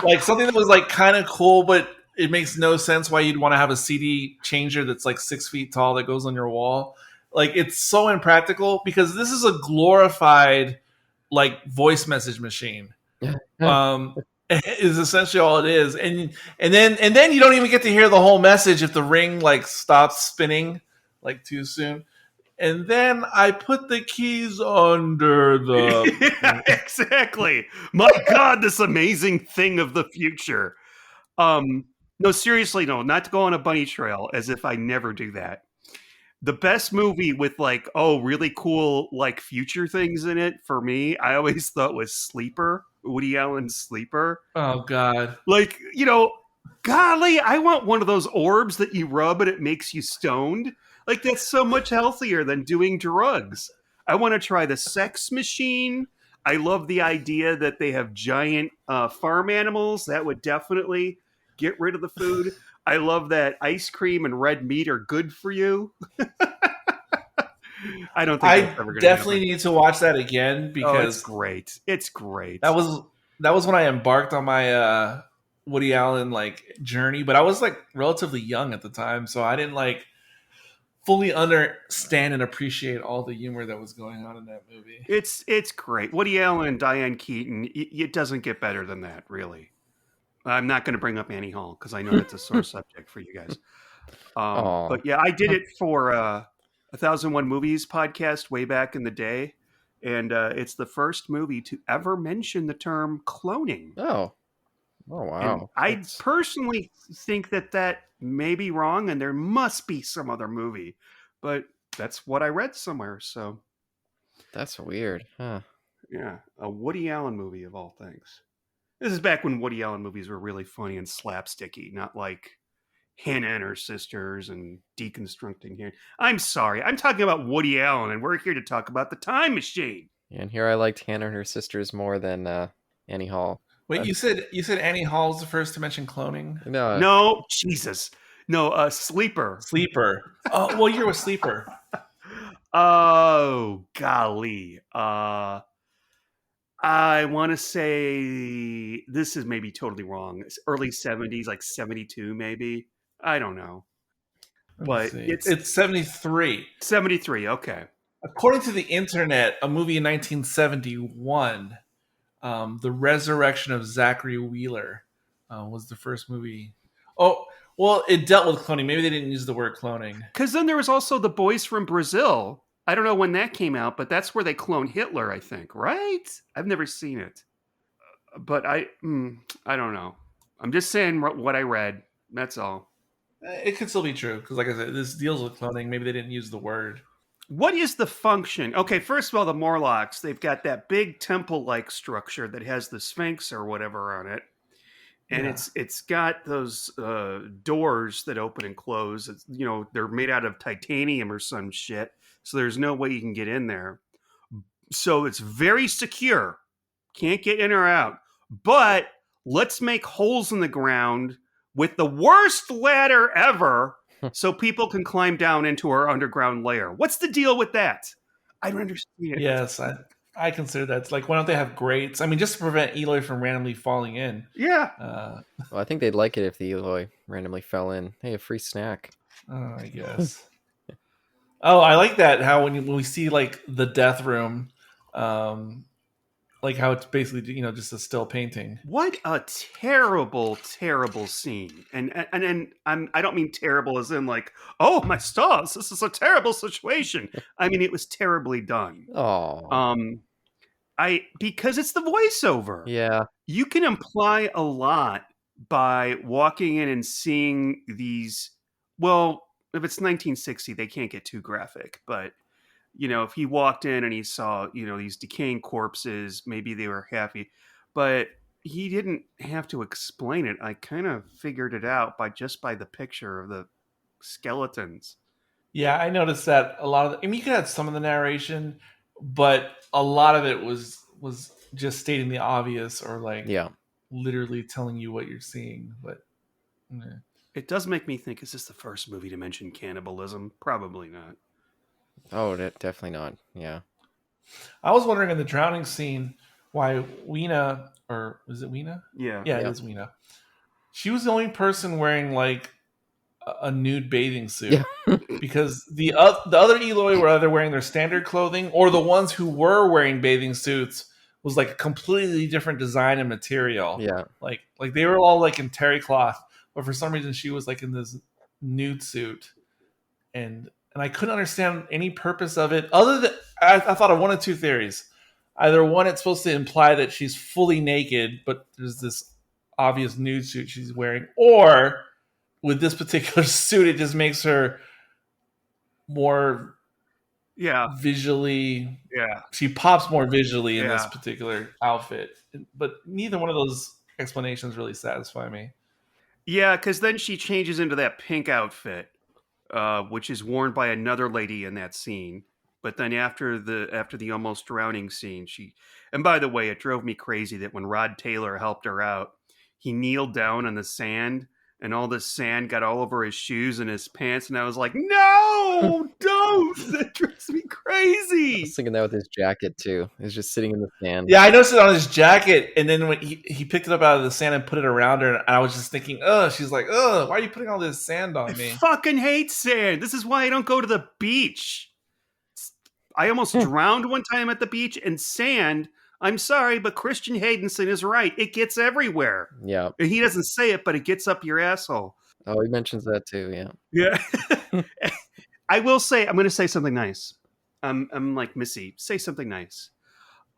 Like something that was like kind of cool, but it makes no sense why you'd want to have a CD changer that's like 6 feet tall that goes on your wall. Like, it's so impractical because this is a glorified like voice message machine. Is essentially all it is. And then you don't even get to hear the whole message if the ring like stops spinning like too soon. and then I put the keys under the. Exactly. My God, this amazing thing of the future. No, seriously, no, not to go on a bunny trail as if I never do that. The best movie with like, really cool like future things in it for me, I always thought was Sleeper, Woody Allen's Sleeper. Oh God! Like, golly, I want one of those orbs that you rub and it makes you stoned. Like, that's so much healthier than doing drugs. I want to try the sex machine. I love the idea that they have giant farm animals. That would definitely get rid of the food. I love that ice cream and red meat are good for you. I don't think that's ever gonna definitely happen. need to watch that again because it's great. It's great. that was when I embarked on my Woody Allen like journey, but I was like relatively young at the time, so I didn't like fully understand and appreciate all the humor that was going on in that movie. It's great. Woody Allen and Diane Keaton. It doesn't get better than that, really. I'm not going to bring up Annie Hall because I know that's a sore subject for you guys. But yeah, I did it for 1001 Movies podcast way back in the day, and it's the first movie to ever mention the term cloning. Oh wow! And I personally think that may be wrong, and there must be some other movie, but that's what I read somewhere. So that's weird, huh? Yeah, a Woody Allen movie of all things. This is back when Woody Allen movies were really funny and slapsticky, not like Hannah and her sisters and deconstructing here. I'm sorry, I'm talking about Woody Allen, and we're here to talk about the Time Machine. And here I liked Hannah and her sisters more than Annie Hall. Wait, you said Annie Hall's the first to mention cloning? No, Jesus, no, Sleeper. Sleeper. Oh, what year was Sleeper? Oh golly, I want to say this is maybe totally wrong. It's early 70s, like 72 maybe. I don't know. But it's 73. 73, okay. According to the internet, a movie in 1971, The Resurrection of Zachary Wheeler, was the first movie. Oh, well, it dealt with cloning. Maybe they didn't use the word cloning. Because then there was also The Boys from Brazil. I don't know when that came out, but that's where they clone Hitler, I think, right? I've never seen it. But I don't know. I'm just saying what I read. That's all. It could still be true, because like I said, this deals with cloning. Maybe they didn't use the word. What is the function? Okay, first of all, the Morlocks, they've got that big temple-like structure that has the Sphinx or whatever on it. And it's got those doors that open and close. It's, they're made out of titanium or some shit. So there's no way you can get in there. So it's very secure. Can't get in or out. But let's make holes in the ground with the worst ladder ever so people can climb down into our underground lair. What's the deal with that? I don't understand. Yes, I consider that. It's like, why don't they have grates? I mean, just to prevent Eloy from randomly falling in. Yeah. Well, I think they'd like it if the Eloy randomly fell in. Hey, a free snack. Oh, I guess. Oh, I like that. How when we see like the death room, like how it's basically just a still painting. What a terrible, terrible scene. And I don't mean terrible as in like, oh my stars, this is a terrible situation. I mean it was terribly done. Oh. Because it's the voiceover. Yeah. You can imply a lot by walking in and seeing these. Well, if it's 1960, they can't get too graphic, but if he walked in and he saw, these decaying corpses, maybe they were happy, but he didn't have to explain it. I kind of figured it out by the picture of the skeletons. Yeah, I noticed that a lot of you could have some of the narration, but a lot of it was just stating the obvious or like literally telling you what you're seeing. But it does make me think, is this the first movie to mention cannibalism? Probably not. Oh, definitely not. Yeah. I was wondering in the drowning scene why Weena, or is it Weena? Yeah. Yeah, it is Weena. She was the only person wearing like a nude bathing suit. Yeah. Because the other Eloy were either wearing their standard clothing or the ones who were wearing bathing suits was like a completely different design and material. Yeah. Like they were all like in terry cloth, but for some reason she was like in this nude suit. And and I couldn't understand any purpose of it other than I thought of one of two theories. Either one, it's supposed to imply that she's fully naked, but there's this obvious nude suit she's wearing, or with this particular suit, it just makes her more visually. Yeah. She pops more visually in this Yeah. particular outfit, but neither one of those explanations really satisfy me. Yeah, because then she changes into that pink outfit, which is worn by another lady in that scene. But then after the almost drowning scene, and by the way, it drove me crazy that when Rod Taylor helped her out, he kneeled down on the sand and all this sand got all over his shoes and his pants, and I was like, no, don't! That drives me I crazy. was thinking that with his jacket too. He's just sitting in the sand. Yeah, I noticed it on his jacket, and then when he picked it up out of the sand and put it around her, and I was just thinking, she's like, why are you putting all this sand on me? I fucking hate sand. This is why I don't go to the beach. I almost drowned one time at the beach, and sand, I'm sorry, but Christian Haydenson is right. It gets everywhere. Yeah. And he doesn't say it, but it gets up your asshole. Oh, he mentions that too, yeah. Yeah. I will say, I'm going to say something nice. I'm like, Missy, say something nice.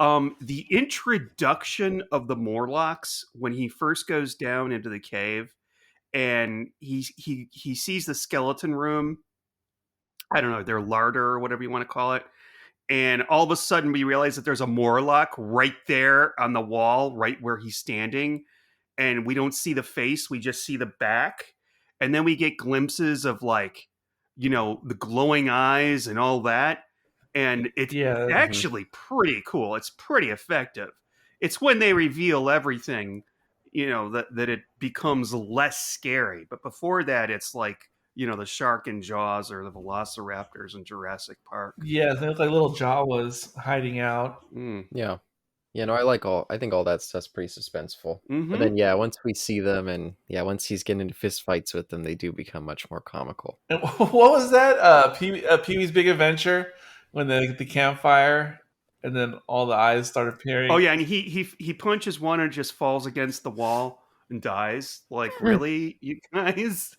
The introduction of the Morlocks, when he first goes down into the cave and he sees the skeleton room, I don't know, their larder or whatever you want to call it. And all of a sudden we realize that there's a Morlock right there on the wall, right where he's standing. And we don't see the face, we just see the back. And then we get glimpses of like, the glowing eyes and all that. And it's actually pretty cool. It's pretty effective. It's when they reveal everything, that it becomes less scary. But before that, it's like, the shark in Jaws or the velociraptors in Jurassic Park. Yeah, they look like little Jawas hiding out. Yeah. Yeah, no, I think all that stuff's pretty suspenseful. But then, once we see them and, once he's getting into fist fights with them, they do become much more comical. And what was that? Pee-wee's Big Adventure? When the campfire and then all the eyes start appearing. Oh, yeah, and he punches one and just falls against the wall and dies. Like, really? You guys?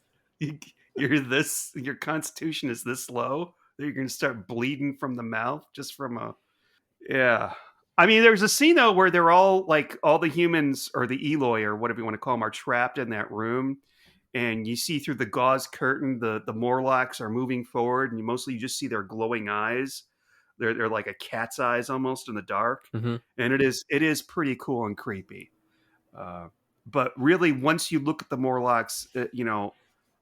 Your constitution is this low that you're going to start bleeding from the mouth just from a... Yeah. I mean, there's a scene, though, where they're all, like, all the humans, or the Eloi, or whatever you want to call them, are trapped in that room. And you see through the gauze curtain, the Morlocks are moving forward, and you just see their glowing eyes. They're like a cat's eyes almost in the dark. Mm-hmm. And it is pretty cool and creepy. But really, once you look at the Morlocks,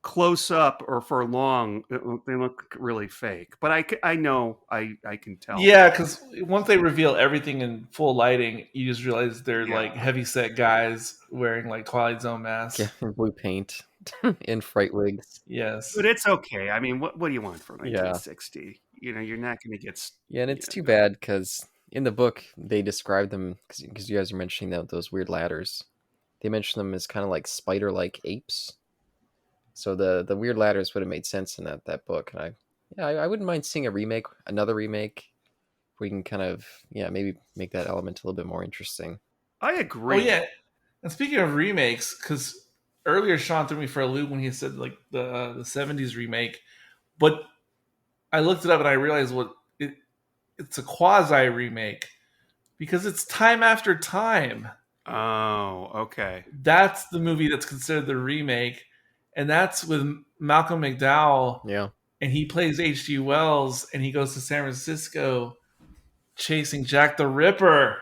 close up or for long, they look really fake. But I know I can tell. Yeah, because once they reveal everything in full lighting, you just realize they're like heavyset guys wearing like Twilight Zone masks. Yeah, in blue paint, in fright wigs. Yes, but it's okay. I mean, what do you want from 1960? You're not going to get. Yeah, and it's too bad because in the book they describe them because you guys are mentioning those weird ladders. They mention them as kind of like spider-like apes. So the weird ladders would have made sense in that book, and I wouldn't mind seeing another remake, where we can kind of maybe make that element a little bit more interesting. I agree. Oh yeah, and speaking of remakes, because earlier Sean threw me for a loop when he said like the 70s remake, but I looked it up and I realized it's a quasi remake because it's Time After Time. Oh, okay. That's the movie that's considered the remake. And that's with Malcolm McDowell. Yeah. And he plays H.G. Wells, and he goes to San Francisco chasing Jack the Ripper.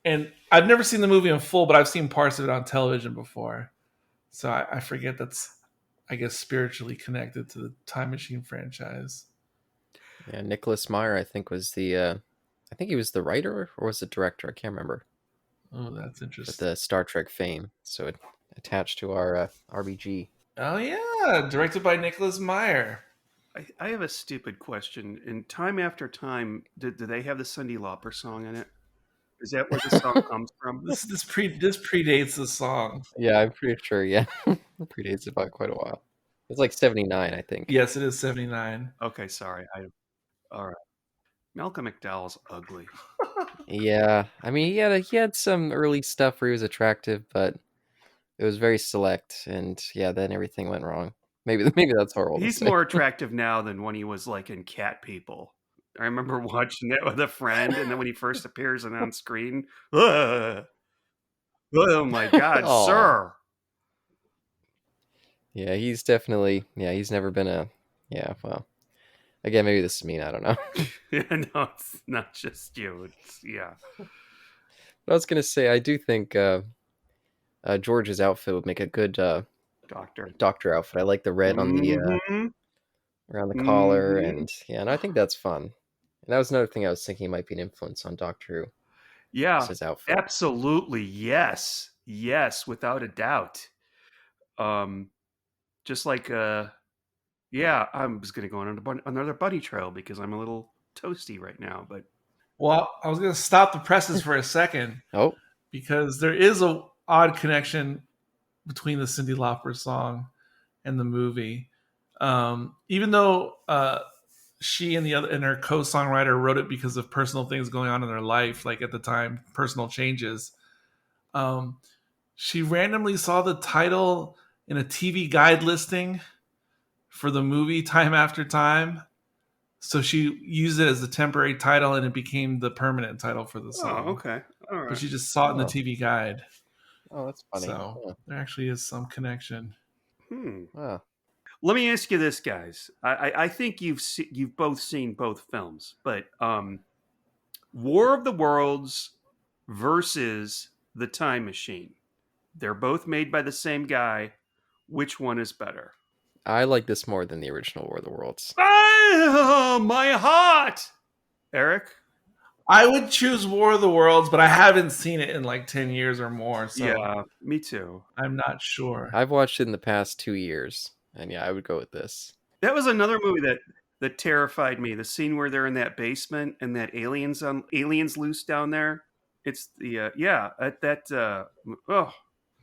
And I've never seen the movie in full, but I've seen parts of it on television before. So I forget that's, I guess, spiritually connected to the Time Machine franchise. Yeah, Nicholas Meyer, I think, was I think he was the writer or was the director? I can't remember. Oh, that's interesting. But the Star Trek fame. So it attached to our RBG. Oh, yeah. Directed by Nicholas Meyer. I have a stupid question. In Time After Time, do they have the Cyndi Lauper song in it? Is that where the song comes from? This predates the song. Yeah, I'm pretty sure, yeah. It predates it by quite a while. It's like 79, I think. Yes, it is 79. Okay, sorry. All right. Malcolm McDowell's ugly. Yeah, I mean, he had some early stuff where he was attractive, but it was very select, and then everything went wrong. Maybe that's horrible. He's to say. more attractive now than when he was like in Cat People. I remember watching it with a friend, and then when he first appears and on screen, oh my God, Aw. sir! Yeah, he's definitely. Yeah, he's never been a. Yeah, well, again, maybe this is mean. I don't know. Yeah, no, it's not just you. It's, yeah. I was gonna say, I do think George's outfit would make a good Doctor outfit. I like the red on the Mhm. around the collar, Mhm. and yeah, and I think that's fun. And that was another thing I was thinking might be an influence on Doctor Who. Yeah, His outfit. absolutely. Yes, without a doubt. Just like yeah, I'm just gonna go on another bunny trail because I'm a little toasty right now. But Well, I was going to stop the presses for a second Oh, because there is a odd connection between the Cyndi Lauper song and the movie. Even though she and her co-songwriter wrote it because of personal things going on in their life, like at the time, personal changes. She randomly saw the title in a TV guide listing for the movie Time After Time. So she used it as the temporary title, and it became the permanent title for the song. oh, okay, all right. But she just saw it in the Oh. TV guide. oh, that's funny. So Yeah. there actually is some connection. Wow. Let me ask you this, guys. I think you've both seen both films, but War of the Worlds versus The Time Machine. They're both made by the same guy. Which one is better? I like this more than the original War of the Worlds. Oh, my heart! Eric? I would choose War of the Worlds, but I haven't seen it in like 10 years or more. So Yeah, me too. I'm not sure. I've watched it in the past 2 years, and yeah, I would go with this. That was another movie that terrified me. The scene where they're in that basement and that aliens loose down there. It's the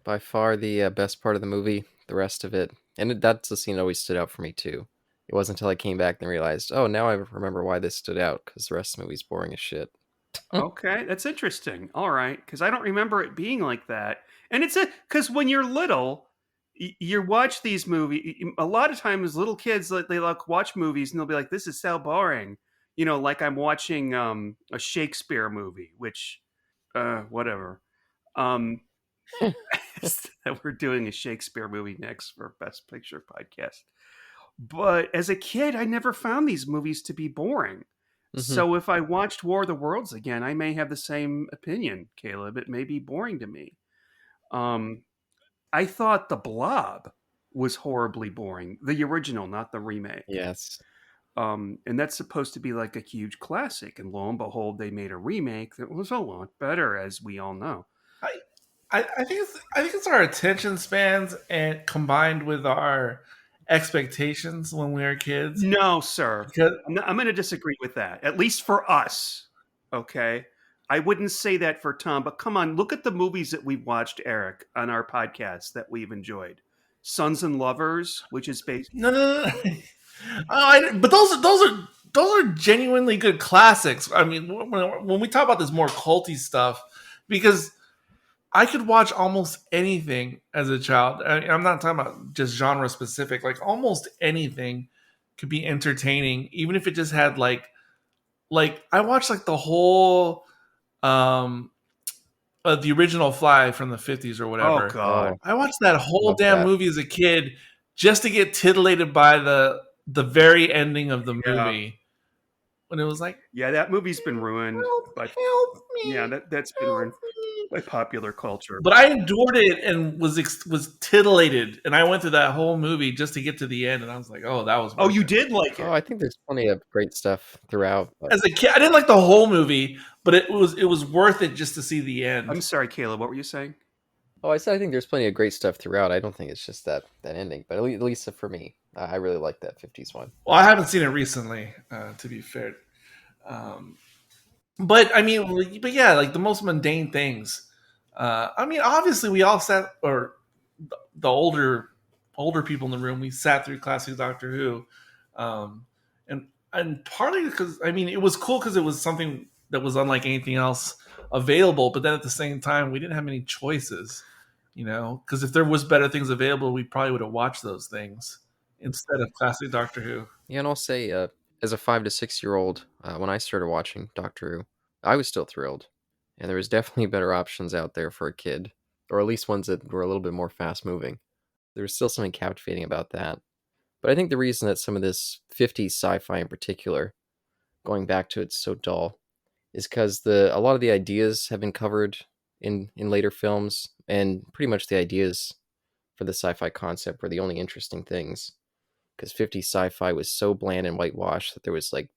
By far the best part of the movie. The rest of it, and that's the scene that always stood out for me too. It wasn't until I came back and realized, oh, now I remember why this stood out, because the rest of the movie's boring as shit. Okay, that's interesting. All right, because I don't remember it being like that. And it's because when you're little, you watch these movies. A lot of times, little kids they like watch movies and they'll be like, "This is so boring." You know, like I'm watching a Shakespeare movie, which whatever. That we're doing a Shakespeare movie next for Best Picture podcast. But as a kid, I never found these movies to be boring. Mhm. So if I watched War of the Worlds again, I may have the same opinion, Caleb. It may be boring to me. I thought The Blob was horribly boring. The original, not the remake. Yes. And that's supposed to be like a huge classic. And lo and behold, they made a remake that was a lot better, as we all know. I think it's our attention spans and combined with our expectations when we were kids. No, sir. Because I'm going to disagree with that, at least for us. Okay. I wouldn't say that for Tom, but come on, look at the movies that we've watched, Eric, on our podcast that we've enjoyed. Sons and Lovers, which is based. no. But those are genuinely good classics. I mean, when we talk about this more culty stuff, because I could watch almost anything as a child. I'm not talking about just genre specific. Like almost anything could be entertaining, even if it just had like I watched like the whole the original Fly from the 50s or whatever. Oh God, I watched that whole Love damn that. movie as a kid just to get titillated by the very ending of the movie. When it was like, yeah, that movie's been ruined. help me. Yeah, that's been ruined by popular culture. But I endured it and was titillated, and I went through that whole movie just to get to the end, and I was like, "Oh, that was." Oh, worth you it. did like it? Oh, I think there's plenty of great stuff throughout. But As a kid, I didn't like the whole movie, but it was worth it just to see the end. I'm sorry, Caleb. What were you saying? oh, I said I think there's plenty of great stuff throughout. I don't think it's just that ending, but at least for me, I really like that 50s one. Well, I haven't seen it recently, to be fair. But I mean, but yeah, like the most mundane things. I mean, obviously, we all sat, or the older people in the room, we sat through classic Doctor Who, and partly because I mean, it was cool because it was something that was unlike anything else available. But then at the same time, we didn't have many choices, you know. Because if there was better things available, we probably would have watched those things instead of classic Doctor Who. Yeah, and I'll say, as a 5 to 6-year-old, when I started watching Doctor Who, I was still thrilled. And there was definitely better options out there for a kid, or at least ones that were a little bit more fast-moving. There was still something captivating about that. But I think the reason that some of this 50s sci-fi in particular, going back to it's so dull, is because a lot of the ideas have been covered in later films, and pretty much the ideas for the sci-fi concept were the only interesting things. Because 50s sci-fi was so bland and whitewashed that there was like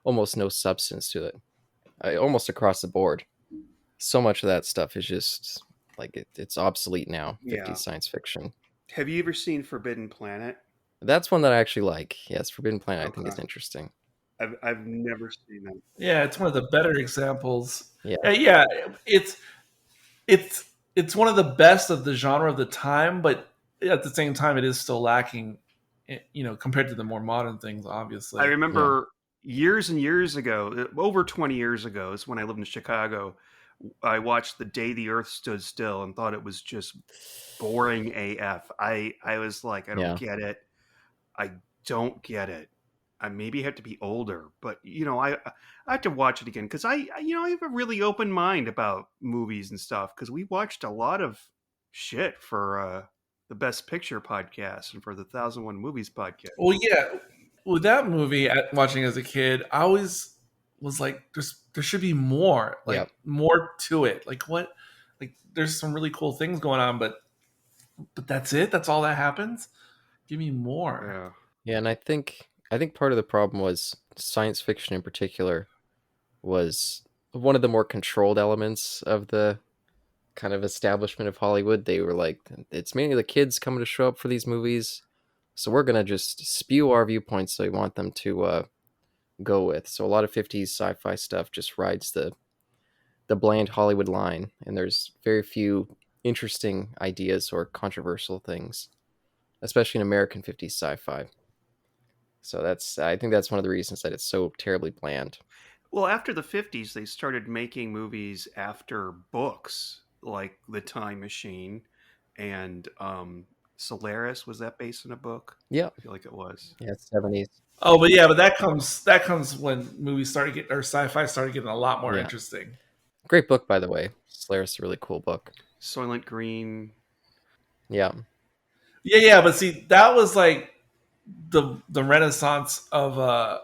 almost no substance to it, almost across the board. So much of that stuff is just like it's obsolete now. 50s Yeah. science fiction. Have you ever seen Forbidden Planet? That's one that I actually like. Yes, Forbidden Planet I think is Okay. interesting. I've never seen that. Yeah, it's one of the better examples. Yeah. Yeah, it's one of the best of the genre of the time, but at the same time, it is still lacking, compared to the more modern things. Obviously, I remember years and years ago, over 20 years ago, is when I lived in Chicago. I watched The Day the Earth Stood Still and thought it was just boring AF. I was like, I don't get it. I don't get it. I maybe have to be older, but I have to watch it again because I have a really open mind about movies and stuff because we watched a lot of shit for the Best Picture podcast and for the 1001 Movies podcast. Well, yeah, with that movie, watching as a kid, I always was like, there should be more, more to it. Like what? Like there's some really cool things going on, but that's it. That's all that happens. Give me more. Yeah, and I think part of the problem was science fiction in particular was one of the more controlled elements of the kind of establishment of Hollywood. They were like, it's mainly the kids coming to show up for these movies, so we're gonna just spew our viewpoints that we want them to go with. So a lot of 50s sci-fi stuff just rides the bland Hollywood line, and there's very few interesting ideas or controversial things, especially in American 50s sci-fi. So I think that's one of the reasons that it's so terribly bland. Well, after the 50s, they started making movies after books, like The Time Machine and Solaris. Was that based on a book? Yeah. I feel like it was. Yeah, 70s. Oh, but that comes when movies started getting, or sci-fi started getting a lot more interesting. Great book, by the way. Solaris is a really cool book. Soylent Green. Yeah. Yeah, but see, that was like the renaissance of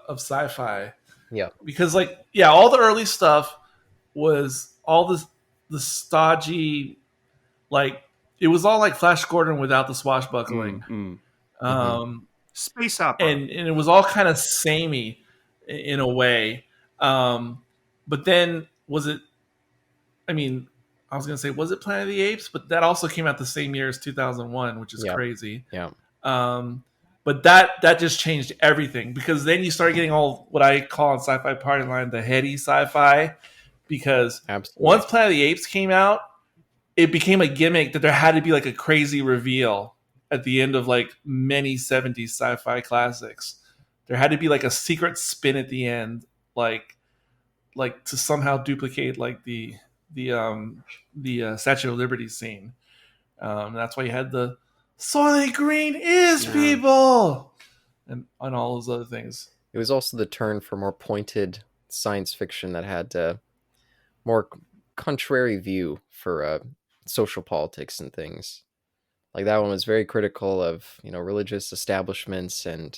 sci-fi. Yeah. Because all the early stuff was all the stodgy, it was all like Flash Gordon without the swashbuckling. Space opera. And it was all kind of samey in a way. But then was it Planet of the Apes? But that also came out the same year as 2001, which is crazy. Yeah. But that just changed everything because then you started getting all what I call in Sci-Fi Party Line the heady sci-fi, because once Planet of the Apes came out, it became a gimmick that there had to be like a crazy reveal at the end of like many 70s sci-fi classics. There had to be like a secret spin at the end, like to somehow duplicate like the Statue of Liberty scene. That's why you had the Soylent Green is people and all those other things. It was also the turn for more pointed science fiction that had more contrary view for social politics and things. Like that one was very critical of religious establishments and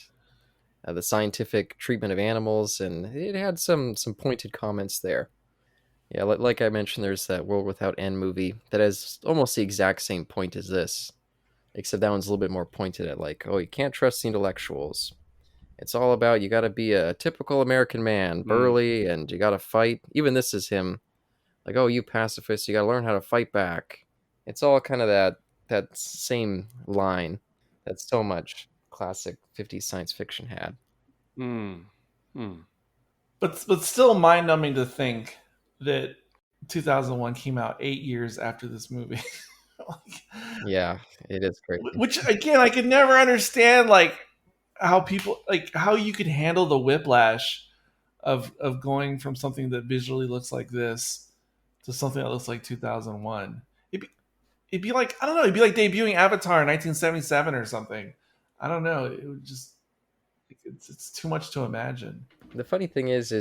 the scientific treatment of animals, and it had some pointed comments there. Yeah, like I mentioned, there's that World Without End movie that has almost the exact same point as this, except that one's a little bit more pointed at you can't trust the intellectuals. It's all about you got to be a typical American man, burly, and you got to fight. Even this is him, like, oh, you pacifists, you got to learn how to fight back. It's all kind of that same line that so much classic 50s science fiction had. But still mind-numbing to think that 2001 came out 8 years after this movie. Yeah, it is crazy. Which again, I could never understand how you could handle the whiplash of going from something that visually looks like this to something that looks like 2001. It'd be like, I don't know, it'd be like debuting Avatar in 1977 or something. I don't know. It would just it's too much to imagine. The funny thing is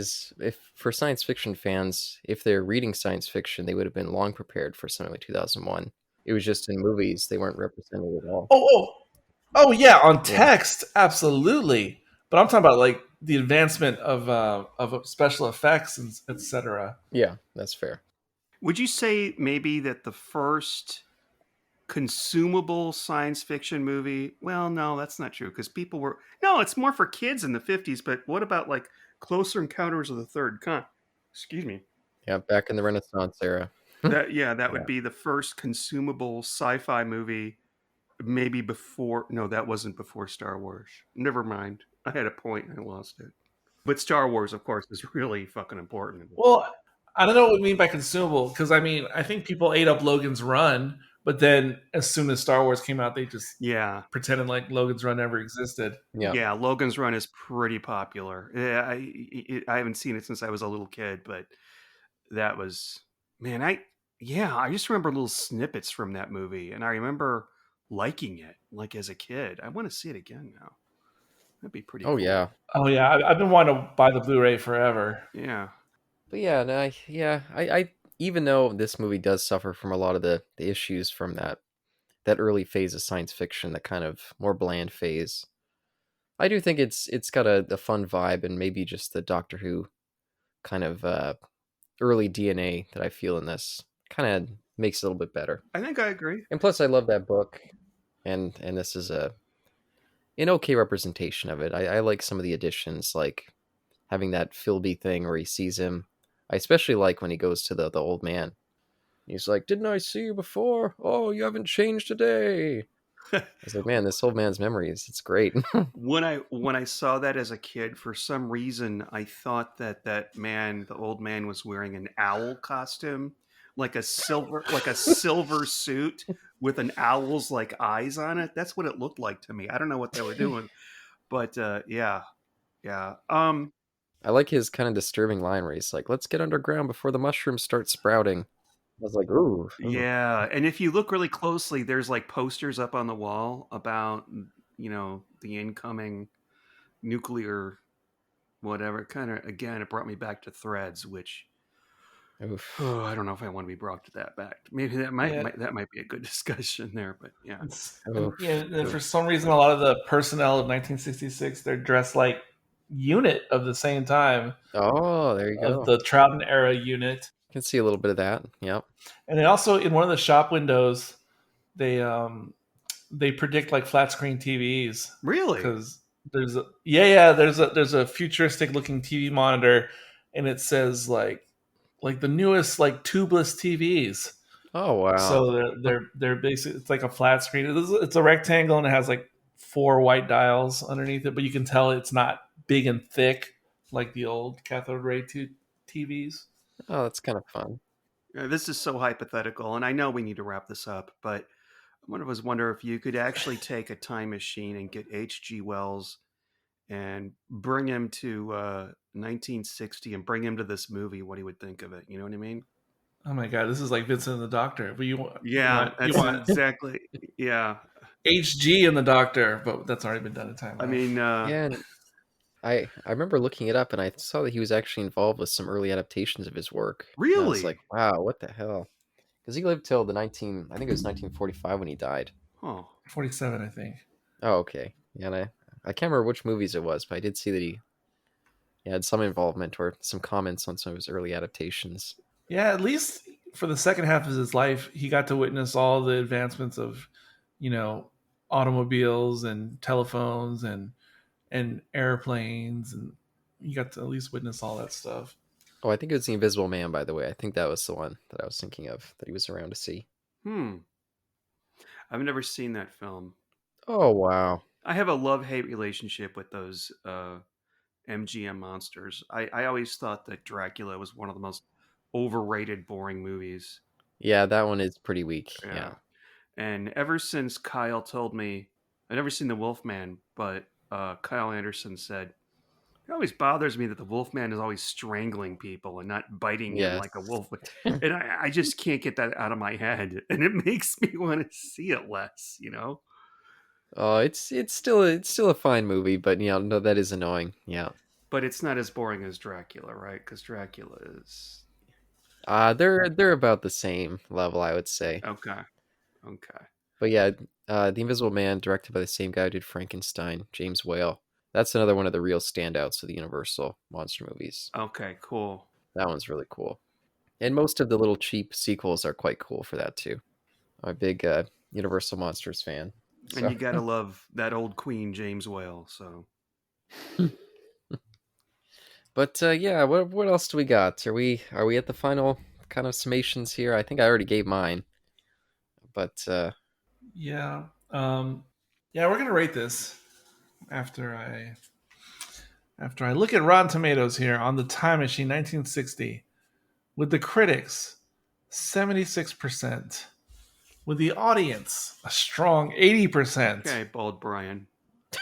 if for science fiction fans, if they're reading science fiction, they would have been long prepared for something like 2001. It was just in movies; they weren't represented at all. Oh yeah, on Yeah. text, absolutely. But I'm talking about like the advancement of special effects and etc. Yeah, that's fair. Would you say maybe that the first consumable science fiction movie? Well, no, that's not true because people were no. It's more for kids in the 50s. But what about like Closer Encounters of the Third Kind? Excuse me. Yeah, back in the Renaissance era. That would be the first consumable sci-fi movie. Maybe before. No, that wasn't before Star Wars. Never mind. I had a point and I lost it. But Star Wars, of course, is really fucking important. Well, I don't know what we mean by consumable because I mean I think people ate up Logan's Run, but then as soon as Star Wars came out, they just Yeah. pretended like Logan's Run never existed. Yeah. Yeah, Logan's Run is pretty popular. Yeah, I haven't seen it since I was a little kid, but that was man. I just remember little snippets from that movie, and I remember liking it like as a kid. I want to see it again now. That'd be pretty. Oh cool. yeah. Oh yeah, I've been wanting to buy the Blu-ray forever. Yeah. But yeah, no, I even though this movie does suffer from a lot of the issues from that early phase of science fiction, that kind of more bland phase, I do think it's got a fun vibe, and maybe just the Doctor Who kind of early DNA that I feel in this kind of makes it a little bit better. I think I agree. And plus, I love that book, and this is an okay representation of it. I like some of the additions, like having that Philby thing where he sees him. I especially like when he goes to the old man. He's like, "Didn't I see you before? Oh, you haven't changed today." I was like, man, this old man's memories, it's great. When I saw that as a kid, for some reason, I thought that the old man, was wearing an owl costume, like a silver suit with an owl's like eyes on it. That's what it looked like to me. I don't know what they were doing, but yeah. I like his kind of disturbing line where he's like, "Let's get underground before the mushrooms start sprouting." I was like, ooh. Yeah, and if you look really closely, there's like posters up on the wall about the incoming nuclear whatever. Kind of again, it brought me back to Threads, which Oof. I don't know if I want to be brought to that back. Maybe that might be a good discussion there, but yeah. And for some reason, a lot of the personnel of 1966 they're dressed like unit of the same time. Oh, there you go. Of the Troughton era unit. You can see a little bit of that. Yep. And they also, in one of the shop windows, they predict like flat screen TVs. Really? Because there's a futuristic looking TV monitor, and it says like the newest like tubeless TVs. Oh wow! So they're basically, it's like a flat screen. It's a rectangle and it has like 4 white dials underneath it, but you can tell it's not big and thick like the old cathode ray TVs. Oh, that's kind of fun. This is so hypothetical, and I know we need to wrap this up, but I was wondering if you could actually take a time machine and get H.G. Wells and bring him to 1960 and bring him to this movie, what he would think of it. You know what I mean? Oh my God, this is like Vincent and the Doctor. But you want exactly. Yeah. HG and the Doctor, but that's already been done in time. I mean, yeah. I remember looking it up, and I saw that he was actually involved with some early adaptations of his work. Really? I was like, wow, what the hell? Because he lived till I think it was 1945 when he died. Oh, 47, I think. Oh, okay. Yeah, and I can't remember which movies it was, but I did see that he had some involvement or some comments on some of his early adaptations. Yeah, at least for the second half of his life, he got to witness all the advancements of, automobiles and telephones and airplanes, and you got to at least witness all that stuff. Oh, I think it was The Invisible Man, by the way. I think that was the one that I was thinking of that he was around to see. I've never seen that film. Oh, wow. I have a love-hate relationship with those MGM monsters. I always thought that Dracula was one of the most overrated, boring movies. Yeah, that one is pretty weak. Yeah. And ever since Kyle told me, I've never seen The Wolfman, but Kyle Anderson said, it always bothers me that the Wolfman is always strangling people and not biting them like a wolf. And I just can't get that out of my head. And it makes me want to see it less, It's still a fine movie, but no, that is annoying. Yeah. But it's not as boring as Dracula, right? Because Dracula is They're about the same level, I would say. okay. Okay. But yeah, The Invisible Man, directed by the same guy who did Frankenstein, James Whale. That's another one of the real standouts of the Universal monster movies. Okay. Cool. That one's really cool. And most of the little cheap sequels are quite cool for that too. I'm a big Universal Monsters fan. And you gotta love that old Queen James Whale. So. But yeah, what else do we got? Are we at the final kind of summations here? I think I already gave mine. But Yeah. Yeah, we're gonna rate this after I look at Rotten Tomatoes here on the Time Machine 1960 with the critics 76%, with the audience a strong 80%. Okay, Bald Brian.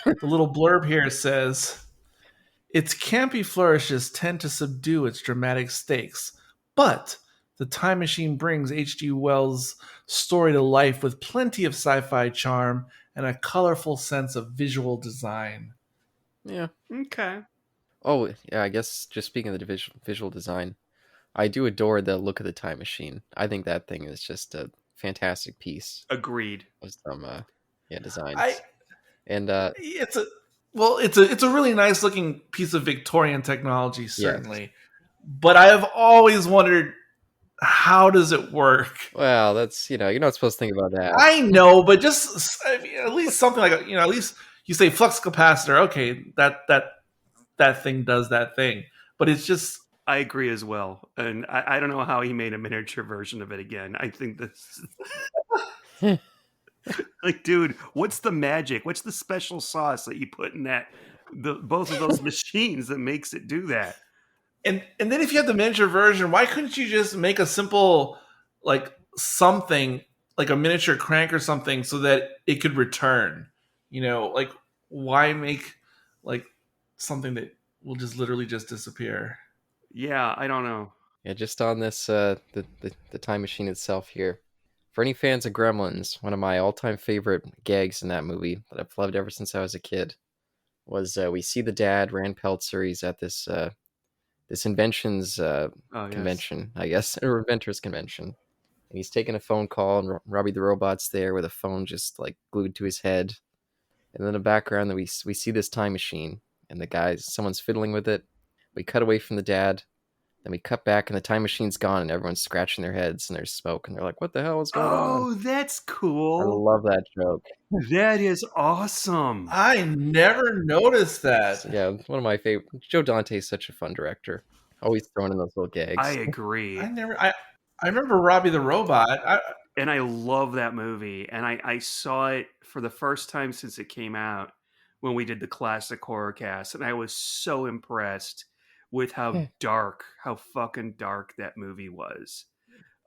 The little blurb here says, its campy flourishes tend to subdue its dramatic stakes, but the Time Machine brings H.G. Wells' story to life with plenty of sci-fi charm and a colorful sense of visual design. yeah. Okay. Oh yeah, I guess just speaking of the visual design, I do adore the look of the Time Machine. I think that thing is just a fantastic piece Agreed. of some designs. It's a really nice looking piece of Victorian technology, certainly. But I have always wondered, how does it work? Well, that's you're not supposed to think about that. I know, but just at least something like at least you say flux capacitor. Okay, that thing does that thing, but it's just. I agree as well. And I don't know how he made a miniature version of it again. I think this like, dude, what's the magic? What's the special sauce that you put in both of those machines that makes it do that? And then if you have the miniature version, why couldn't you just make a simple something like a miniature crank or something so that it could return? Why make something that will just literally just disappear? Yeah, I don't know. Yeah, just on this the Time Machine itself here. For any fans of Gremlins, one of my all-time favorite gags in that movie that I've loved ever since I was a kid was we see the dad, Rand Peltzer. He's at this inventions convention, Yes. I guess, or inventors convention, and he's taking a phone call, and Robbie the Robot's there with a phone just glued to his head. And then in the background, we see this time machine, and someone's fiddling with it. We cut away from the dad. Then we cut back and the time machine's gone and everyone's scratching their heads and there's smoke and they're like, what the hell is going on? Oh, that's cool. I love that joke. That is awesome. I never noticed that. So, yeah, one of my favorite. Joe Dante's such a fun director. Always throwing in those little gags. I agree. I remember Robbie the Robot. And I love that movie. And I saw it for the first time since it came out when we did the classic horror cast. And I was so impressed with how fucking dark that movie was.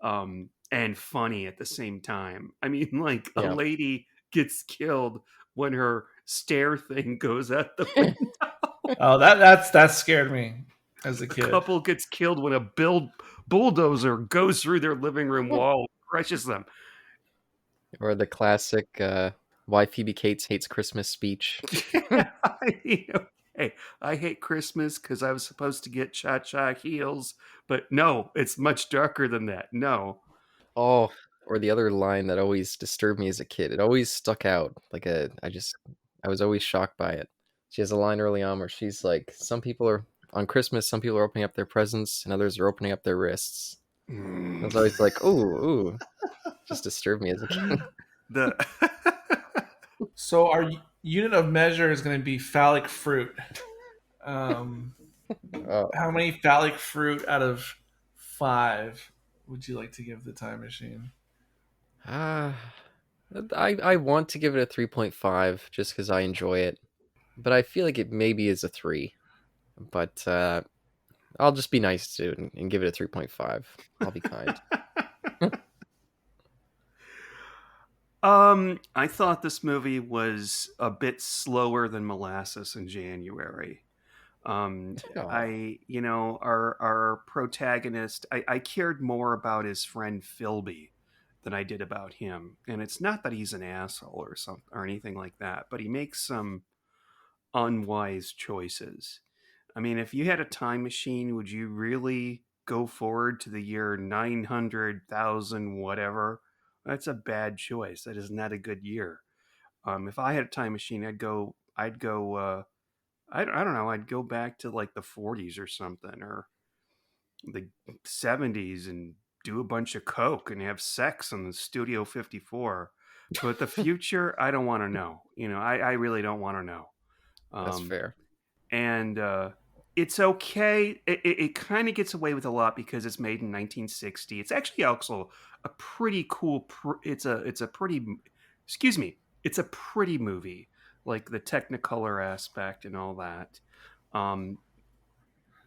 And funny at the same time. I mean, a lady gets killed when her stair thing goes out the window. Oh, that scared me as a kid. A couple gets killed when a bulldozer goes through their living room wall and crushes them. Or the classic why Phoebe Cates hates Christmas speech. Hey, I hate Christmas because I was supposed to get cha-cha heels, but no, it's much darker than that. No. Oh, or the other line that always disturbed me as a kid. It always stuck out. I was always shocked by it. She has a line early on where she's like, on Christmas, some people are opening up their presents and others are opening up their wrists. I was always like, ooh. Just disturbed me as a kid. So our unit of measure is going to be phallic fruit. How many phallic fruit out of 5 would you like to give the time machine? I want to give it a 3.5 just because I enjoy it. But I feel like it maybe is a 3. But I'll just be nice to and give it a 3.5. I'll be kind. I thought this movie was a bit slower than Molasses in January. Our protagonist, I cared more about his friend Philby than I did about him. And it's not that he's an asshole or something or anything like that, but he makes some unwise choices. I mean, if you had a time machine, would you really go forward to the year 900,000 whatever? That's a bad choice. That is not a good year. If I had a time machine, I don't know, I'd go back to like the 40s or something, or the 70s, and do a bunch of coke and have sex on the Studio 54. But the future, I don't want to know. I really don't want to know. That's fair. And it's okay. It kind of gets away with a lot because it's made in 1960. It's actually also a pretty cool. It's a pretty. Excuse me. It's a pretty movie, like the Technicolor aspect and all that.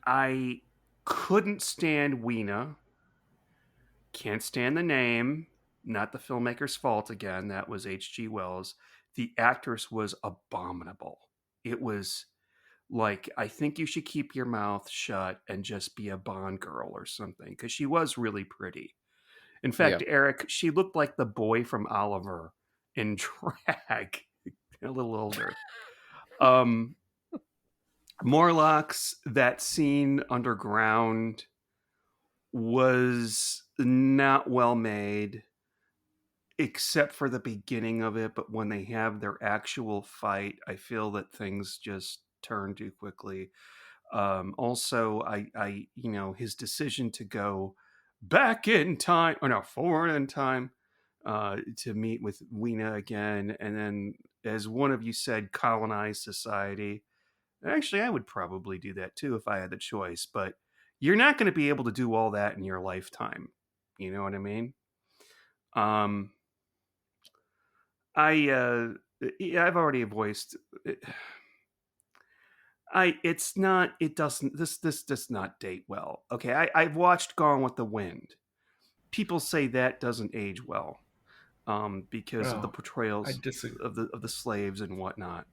I couldn't stand Weena. Can't stand the name. Not the filmmaker's fault again. That was H.G. Wells. The actress was abominable. It was like, I think you should keep your mouth shut and just be a Bond girl or something, because she was really pretty. In fact, Eric, she looked like the boy from Oliver in drag, a little older. Morlocks, that scene underground was not well made, except for the beginning of it. But when they have their actual fight, I feel that things just turn too quickly. Also, I his decision to go back in time, or no, forward in time, to meet with Weena again, and then, as one of you said, colonize society. Actually, I would probably do that too if I had the choice, but you're not going to be able to do all that in your lifetime. You know what I mean? I've already voiced. This does not date well. Okay, I've watched Gone with the Wind. People say that doesn't age well, because of the portrayals of the slaves and whatnot.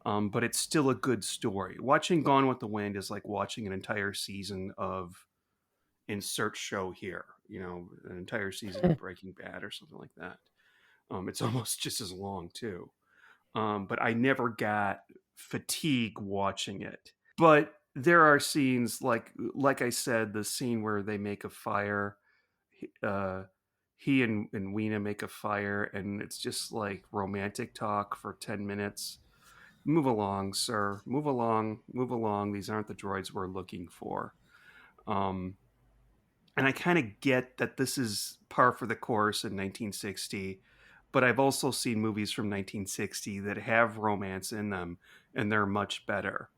But it's still a good story. Watching Gone with the Wind is like watching an entire season of Insert Show Here. An entire season of Breaking Bad or something like that. It's almost just as long too. But I never got fatigue watching it. But there are scenes like I said, the scene where they make a fire. He and Weena make a fire, and it's just like romantic talk for 10 minutes. Move along, sir. Move along. Move along. These aren't the droids we're looking for. And I kind of get that this is par for the course in 1960, but I've also seen movies from 1960 that have romance in them, and they're much better.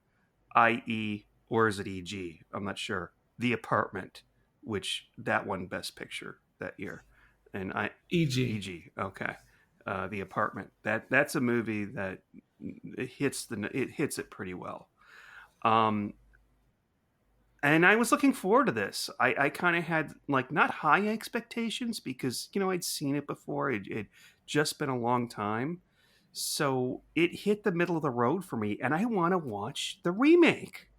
I.e., or is it E.G.? I'm not sure. The Apartment, which that won Best Picture that year. And E.G. Okay. The Apartment. That's a movie that it hits it pretty well. And I was looking forward to this. I kind of had not high expectations because I'd seen it before. It just been a long time, so it hit the middle of the road for me, and I want to watch the remake.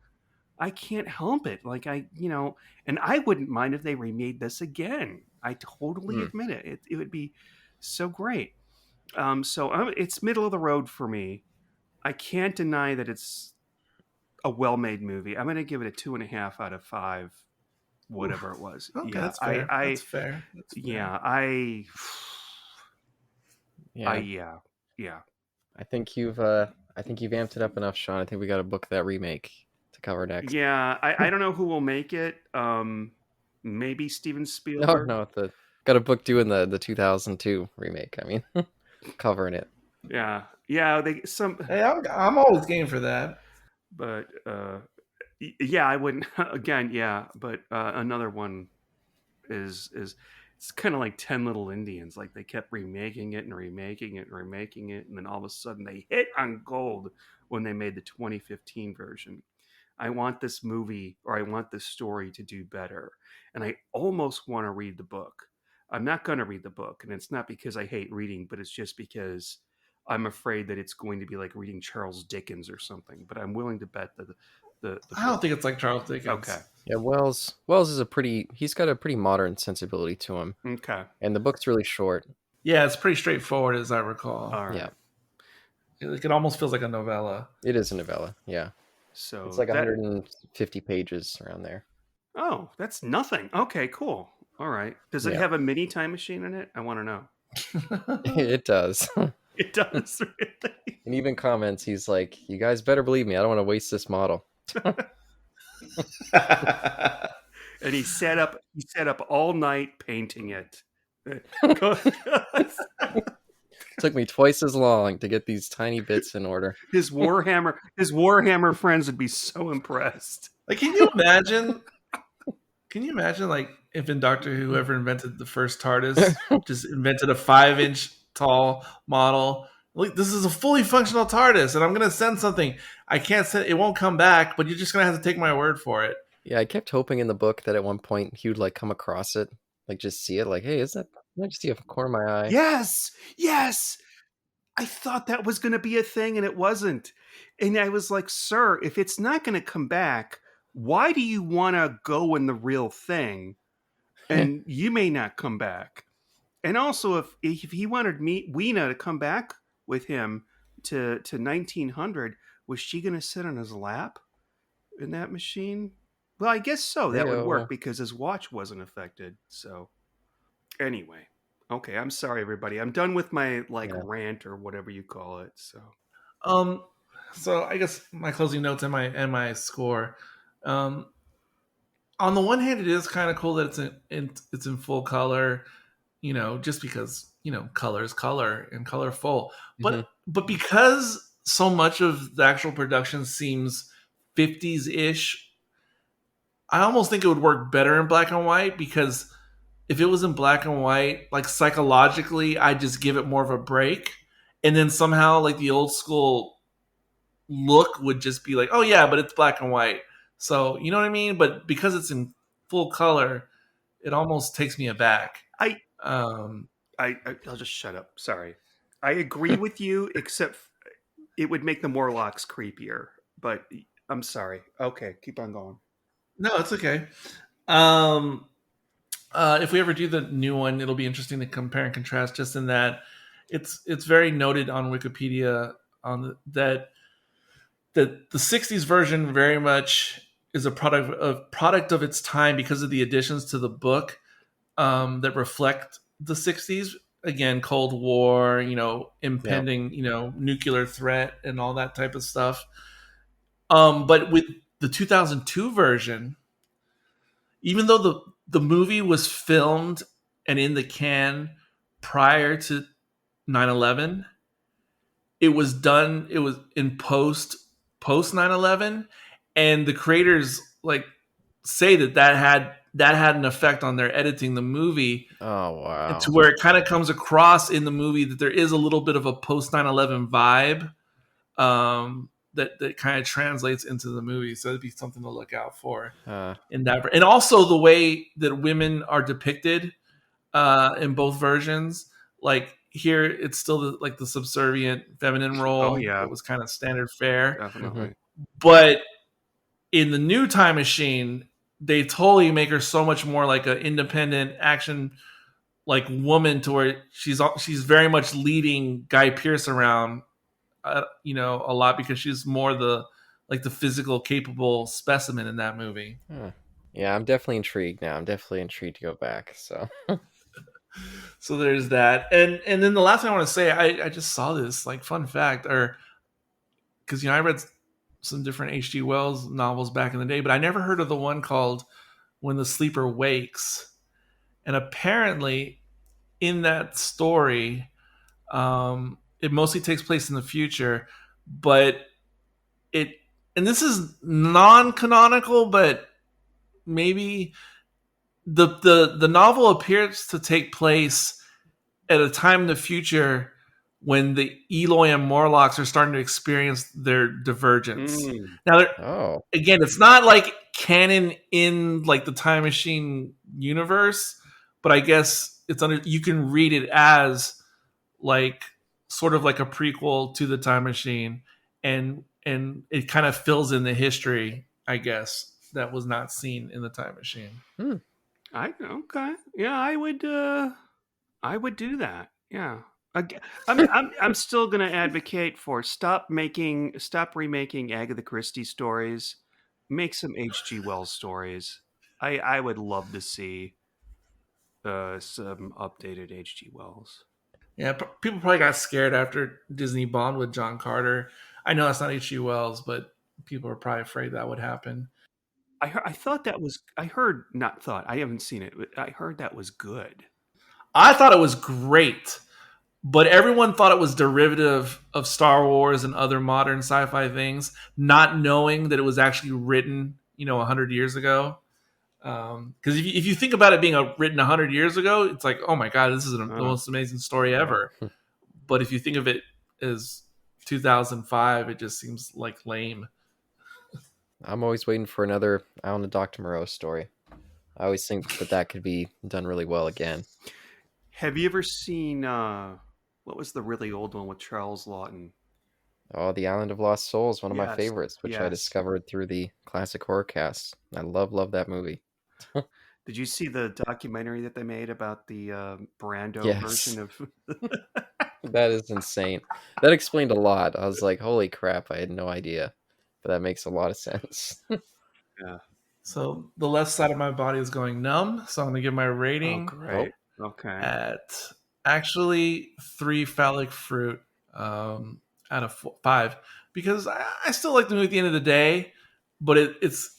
I can't help it. And I wouldn't mind if they remade this again. I totally admit it. It would be so great. It's middle of the road for me. I can't deny that it's a well-made movie. I'm going to give it a 2.5 out of 5, whatever it was. Okay, Yeah, that's fair. That's fair. Yeah, yeah. I think you've amped it up enough, Sean. I think we got to book that remake to cover next. Yeah, I don't know who will make it. Maybe Steven Spielberg. No, got to book doing the 2002 remake. I mean, covering it. Yeah. Hey, I'm always game for that. But yeah, I wouldn't again. Yeah, but another one is it's kind of like 10 Little Indians. Like they kept remaking it and remaking it and remaking it, and then all of a sudden they hit on gold when they made the 2015 version. I want this movie, or I want this story to do better, and I almost want to read the book. I'm not going to read the book, and it's not because I hate reading, but it's just because I'm afraid that it's going to be like reading Charles Dickens or something. But I'm willing to bet that I don't think it's like Charles Dickens. Okay. Yeah, Wells is he's got a pretty modern sensibility to him. Okay. And the book's really short. Yeah, it's pretty straightforward as I recall. All right. Yeah. It almost feels like a novella. It is a novella, yeah. So It's like 150 pages around there. Oh, that's nothing. Okay, cool. All right. Does it Yeah. have a mini time machine in it? I want to know. It does. It does, really. And even comments, he's like, "You guys better believe me. I don't want to waste this model." And he sat up all night painting it. Took me twice as long to get these tiny bits in order. His Warhammer friends would be so impressed. Like, can you imagine? Like, if in Doctor Who, whoever invented the first TARDIS just invented a 5-inch tall model? Like, this is a fully functional TARDIS, and I'm gonna send something. I can't send it; won't come back. But you're just gonna have to take my word for it. Yeah, I kept hoping in the book that at one point he would like come across it, like just see it, like, "Hey, is that? Can I just see a corner of my eye?" Yes. I thought that was going to be a thing, and it wasn't. And I was like, "Sir, if it's not going to come back, why do you want to go in the real thing? And you may not come back." And also, if he wanted Weena to come back with him to 1900, was she going to sit on his lap in that machine? Well, I guess so. That would work because his watch wasn't affected. So, anyway, okay. I'm sorry, everybody. I'm done with my rant or whatever you call it. So, So I guess my closing notes and my score. On the one hand, it is kind of cool that it's in full color. You know, just because color is color and colorful, but because so much of the actual production seems 50s-ish, I almost think it would work better in black and white, because if it was in black and white, like psychologically, I just give it more of a break, and then somehow like the old school look would just be like, oh yeah, but it's black and white, so you know what I mean. But because it's in full color, it almost takes me aback. I'll just shut up. Sorry. I agree with you, except it would make the Morlocks creepier. But I'm sorry. Okay, keep on going. No, it's okay. If we ever do the new one, it'll be interesting to compare and contrast. Just in that, it's very noted on Wikipedia that the '60s version very much is a product of its time because of the additions to the book that reflect the '60s. Again, Cold War, impending, nuclear threat and all that type of stuff. But with the 2002 version, even though the movie was filmed and in the can prior to 9/11, it was in post 9/11, and the creators say that had an effect on their editing the movie. Oh wow! And to where it kind of comes across in the movie that there is a little bit of a post 9/11 vibe. That kind of translates into the movie, so it'd be something to look out for in that. And also the way that women are depicted in both versions. Like here, it's still the subservient feminine role. Oh yeah, it was kind of standard fare. Definitely. But in the new Time Machine, they totally make her so much more like an independent action woman, to where she's very much leading Guy Pearce around. A lot, because she's more the physical capable specimen in that movie. Yeah, I'm definitely intrigued now. I'm definitely intrigued to go back. So, so there's that, and then the last thing I want to say, I just saw this fun fact, or because I read some different H.G. Wells novels back in the day, but I never heard of the one called When the Sleeper Wakes, and apparently in that story, it mostly takes place in the future, but and this is non-canonical, but maybe the novel appears to take place at a time in the future when the Eloi and Morlocks are starting to experience their divergence. Now, again, it's not like canon in the Time Machine universe, but I guess you can read it as sort of like a prequel to the Time Machine, and it kind of fills in the history I guess, that was not seen in the time machine. Okay. Yeah, I would do that. Yeah. I'm still gonna advocate for stop remaking Agatha Christie stories. Make some H.G. Wells stories. I would love to see some updated H.G. Wells. Yeah, people probably got scared after Disney bombed with John Carter. I know that's not H.G. Wells, but people are probably afraid that would happen. I haven't seen it, but I heard that was good. I thought it was great, but everyone thought it was derivative of Star Wars and other modern sci-fi things, not knowing that it was actually written, 100 years ago. Because if you think about it being written 100 years ago, it's like, oh my god, this is the most amazing story ever. But if you think of it as 2005, it just seems like lame. I'm always waiting for another Island of Dr. Moreau story. I always think that could be done really well again. Have you ever seen what was the really old one with Charles Lawton? Oh, The Island of Lost Souls, one of my Yes, favorites, which I yes. discovered through the classic horror cast. I love that movie. Did you see the documentary that they made about the Brando Yes. version of? That is insane. That explained a lot. I was like, holy crap, I had no idea. But that makes a lot of sense. Yeah. So the left side of my body is going numb, so I'm going to give my Oh, rating great. Okay. at actually 3 phallic fruit out of 5, because I still like the movie at the end of the day, but it's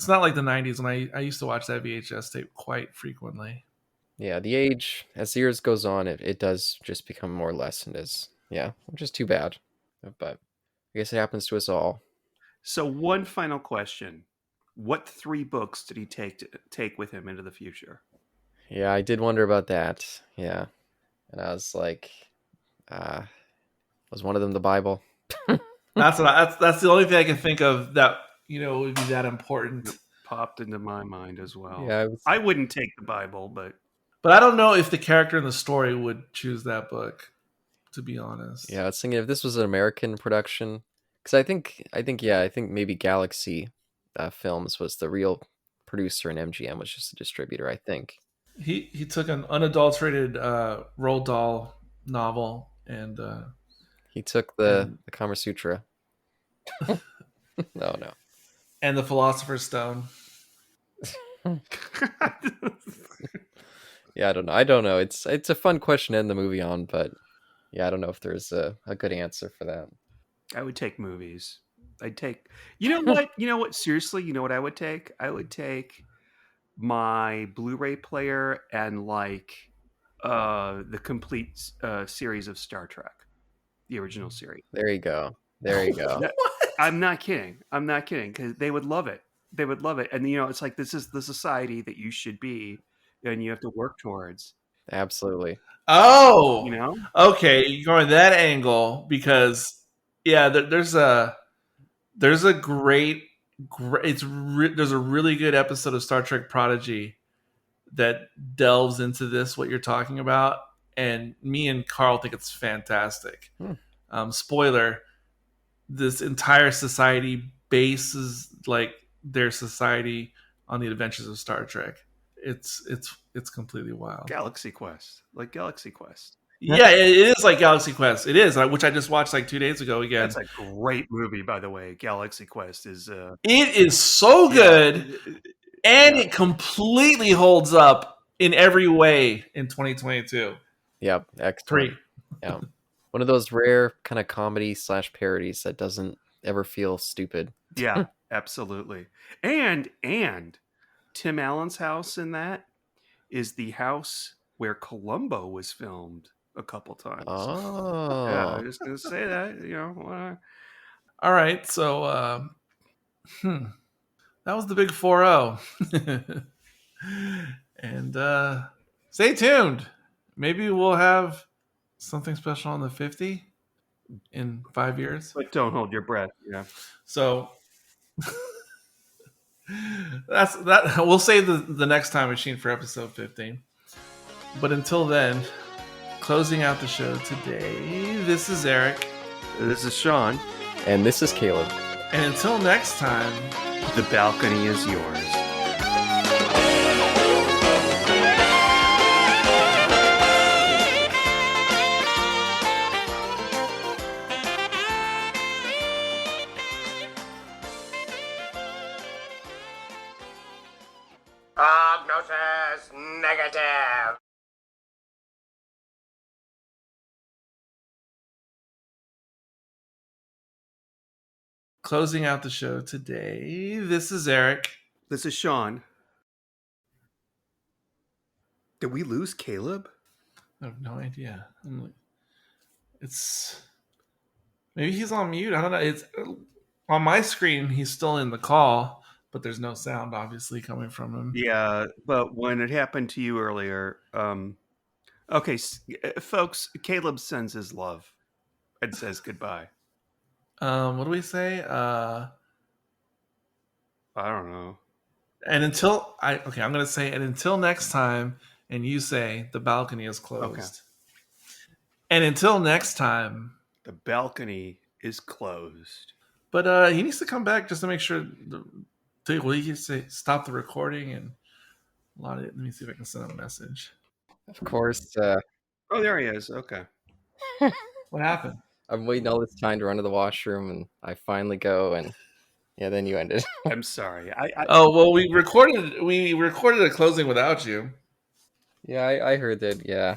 not like the 90s when I used to watch that VHS tape quite frequently. Yeah, the age, as the years goes on, it does just become more lessened, which is too bad. But I guess it happens to us all. So one final question: what 3 books did he take with him into the future? Yeah, I did wonder about that. Yeah, and I was like, was one of them the Bible? That's the only thing I can think of that would be that important. It popped into my mind as well. Yeah, I wouldn't take the Bible, but I don't know if the character in the story would choose that book, to be honest. Yeah, I was thinking if this was an American production, because I think maybe Galaxy Films was the real producer and MGM was just a distributor. I think he took an unadulterated Roald Dahl novel and he took the Kama Sutra. No. And the Philosopher's Stone. Yeah, I don't know. It's a fun question to end the movie on, but yeah, I don't know if there's a good answer for that. I would take movies. I'd take. You know what? Seriously, you know what I would take? I would take my Blu-ray player and the complete series of Star Trek, the original series. There you go. I'm not kidding. Because they would love it. And it's like this is the society that you should be, and you have to work towards. Absolutely. Oh, okay. You're going that angle because there's a great there's a really good episode of Star Trek Prodigy that delves into what you're talking about, and me and Carl think it's fantastic. Spoiler: this entire society bases their society on the adventures of Star Trek. It's completely wild. Galaxy Quest. Yeah, it is like Galaxy Quest. It is, which I just watched 2 days ago again. That's a great movie, by the way. Galaxy Quest is. It is so good, and it completely holds up in every way in 2022. Yep, excellent. 3. Yeah, one of those rare kind of comedy / parodies that doesn't ever feel stupid. Yeah, absolutely. And Tim Allen's house in that is the house where Columbo was filmed a couple times. Oh. Yeah, I was just going to say that, All right, so that was the big 4-0. And stay tuned. Maybe we'll have something special on the 50 in 5 years. But don't hold your breath. Yeah. So that's that. We'll save the next time machine for episode 15. But until then, closing out the show today, this is Eric. This is Sean. And this is Caleb. And until next time, The balcony is yours. Prognosis negative. Closing out the show today, this is Eric. This is Sean. Did we lose Caleb? I have no idea. It's maybe he's on mute. I don't know. It's on my screen. He's still in the call, but there's no sound obviously coming from him. Yeah, but when it happened to you earlier, okay, folks, Caleb sends his love and says goodbye. What do we say? I don't know. And I'm going to say, and until next time, and you say the balcony is closed. Okay. And until next time, The balcony is closed. but he needs to come back just to make sure. Will you say stop the recording and let me see if I can send him a message. Of course, Oh, there he is. Okay. What happened? I'm waiting all this time to run to the washroom, and I finally go, and yeah, then you ended. I'm sorry. Oh well, we recorded a closing without you. Yeah, I heard that. Yeah,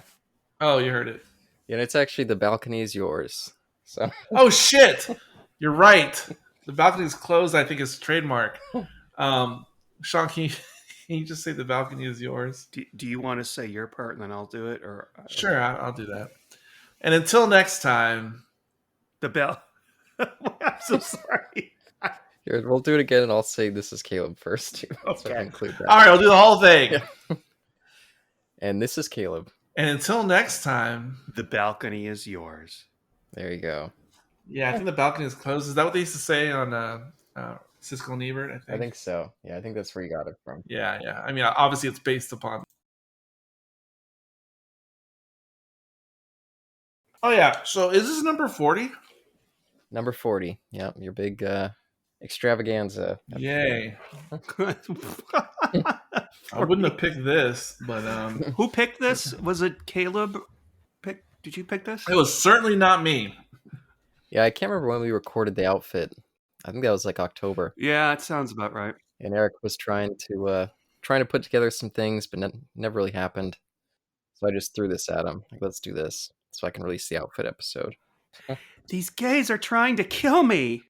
Oh, you heard it. yeah, and it's actually the balcony is yours. So Oh shit! You're right. The balcony is closed. I think is trademark. Sean, can you just say the balcony is yours? Do you want to say your part and then I'll do it, or Sure, I'll do that. And until next time, the bell? I'm so sorry. here, we'll do it again, and I'll say this is Caleb first too. So I Okay. can include that. all right, I'll do the whole thing. Yeah. And this is Caleb. And until next time, The balcony is yours. There you go. yeah, I think the balcony is closed. Is that what they used to say on Siskel and Ebert? I think so. Yeah, I think that's where you got it from. Yeah. I mean, obviously, it's based upon. Oh yeah. So is this number 40? Number 40. Yeah, your big extravaganza. Yay! I wouldn't have picked this, but Who picked this? Was it Caleb? Did you pick this? it was certainly not me. Yeah, I can't remember when we recorded the outfit. I think that was like October. Yeah, it sounds about right. And Eric was trying to put together some things, but never really happened. So I just threw this at him. Like, let's do this so I can release the outfit episode. These gays are trying to kill me.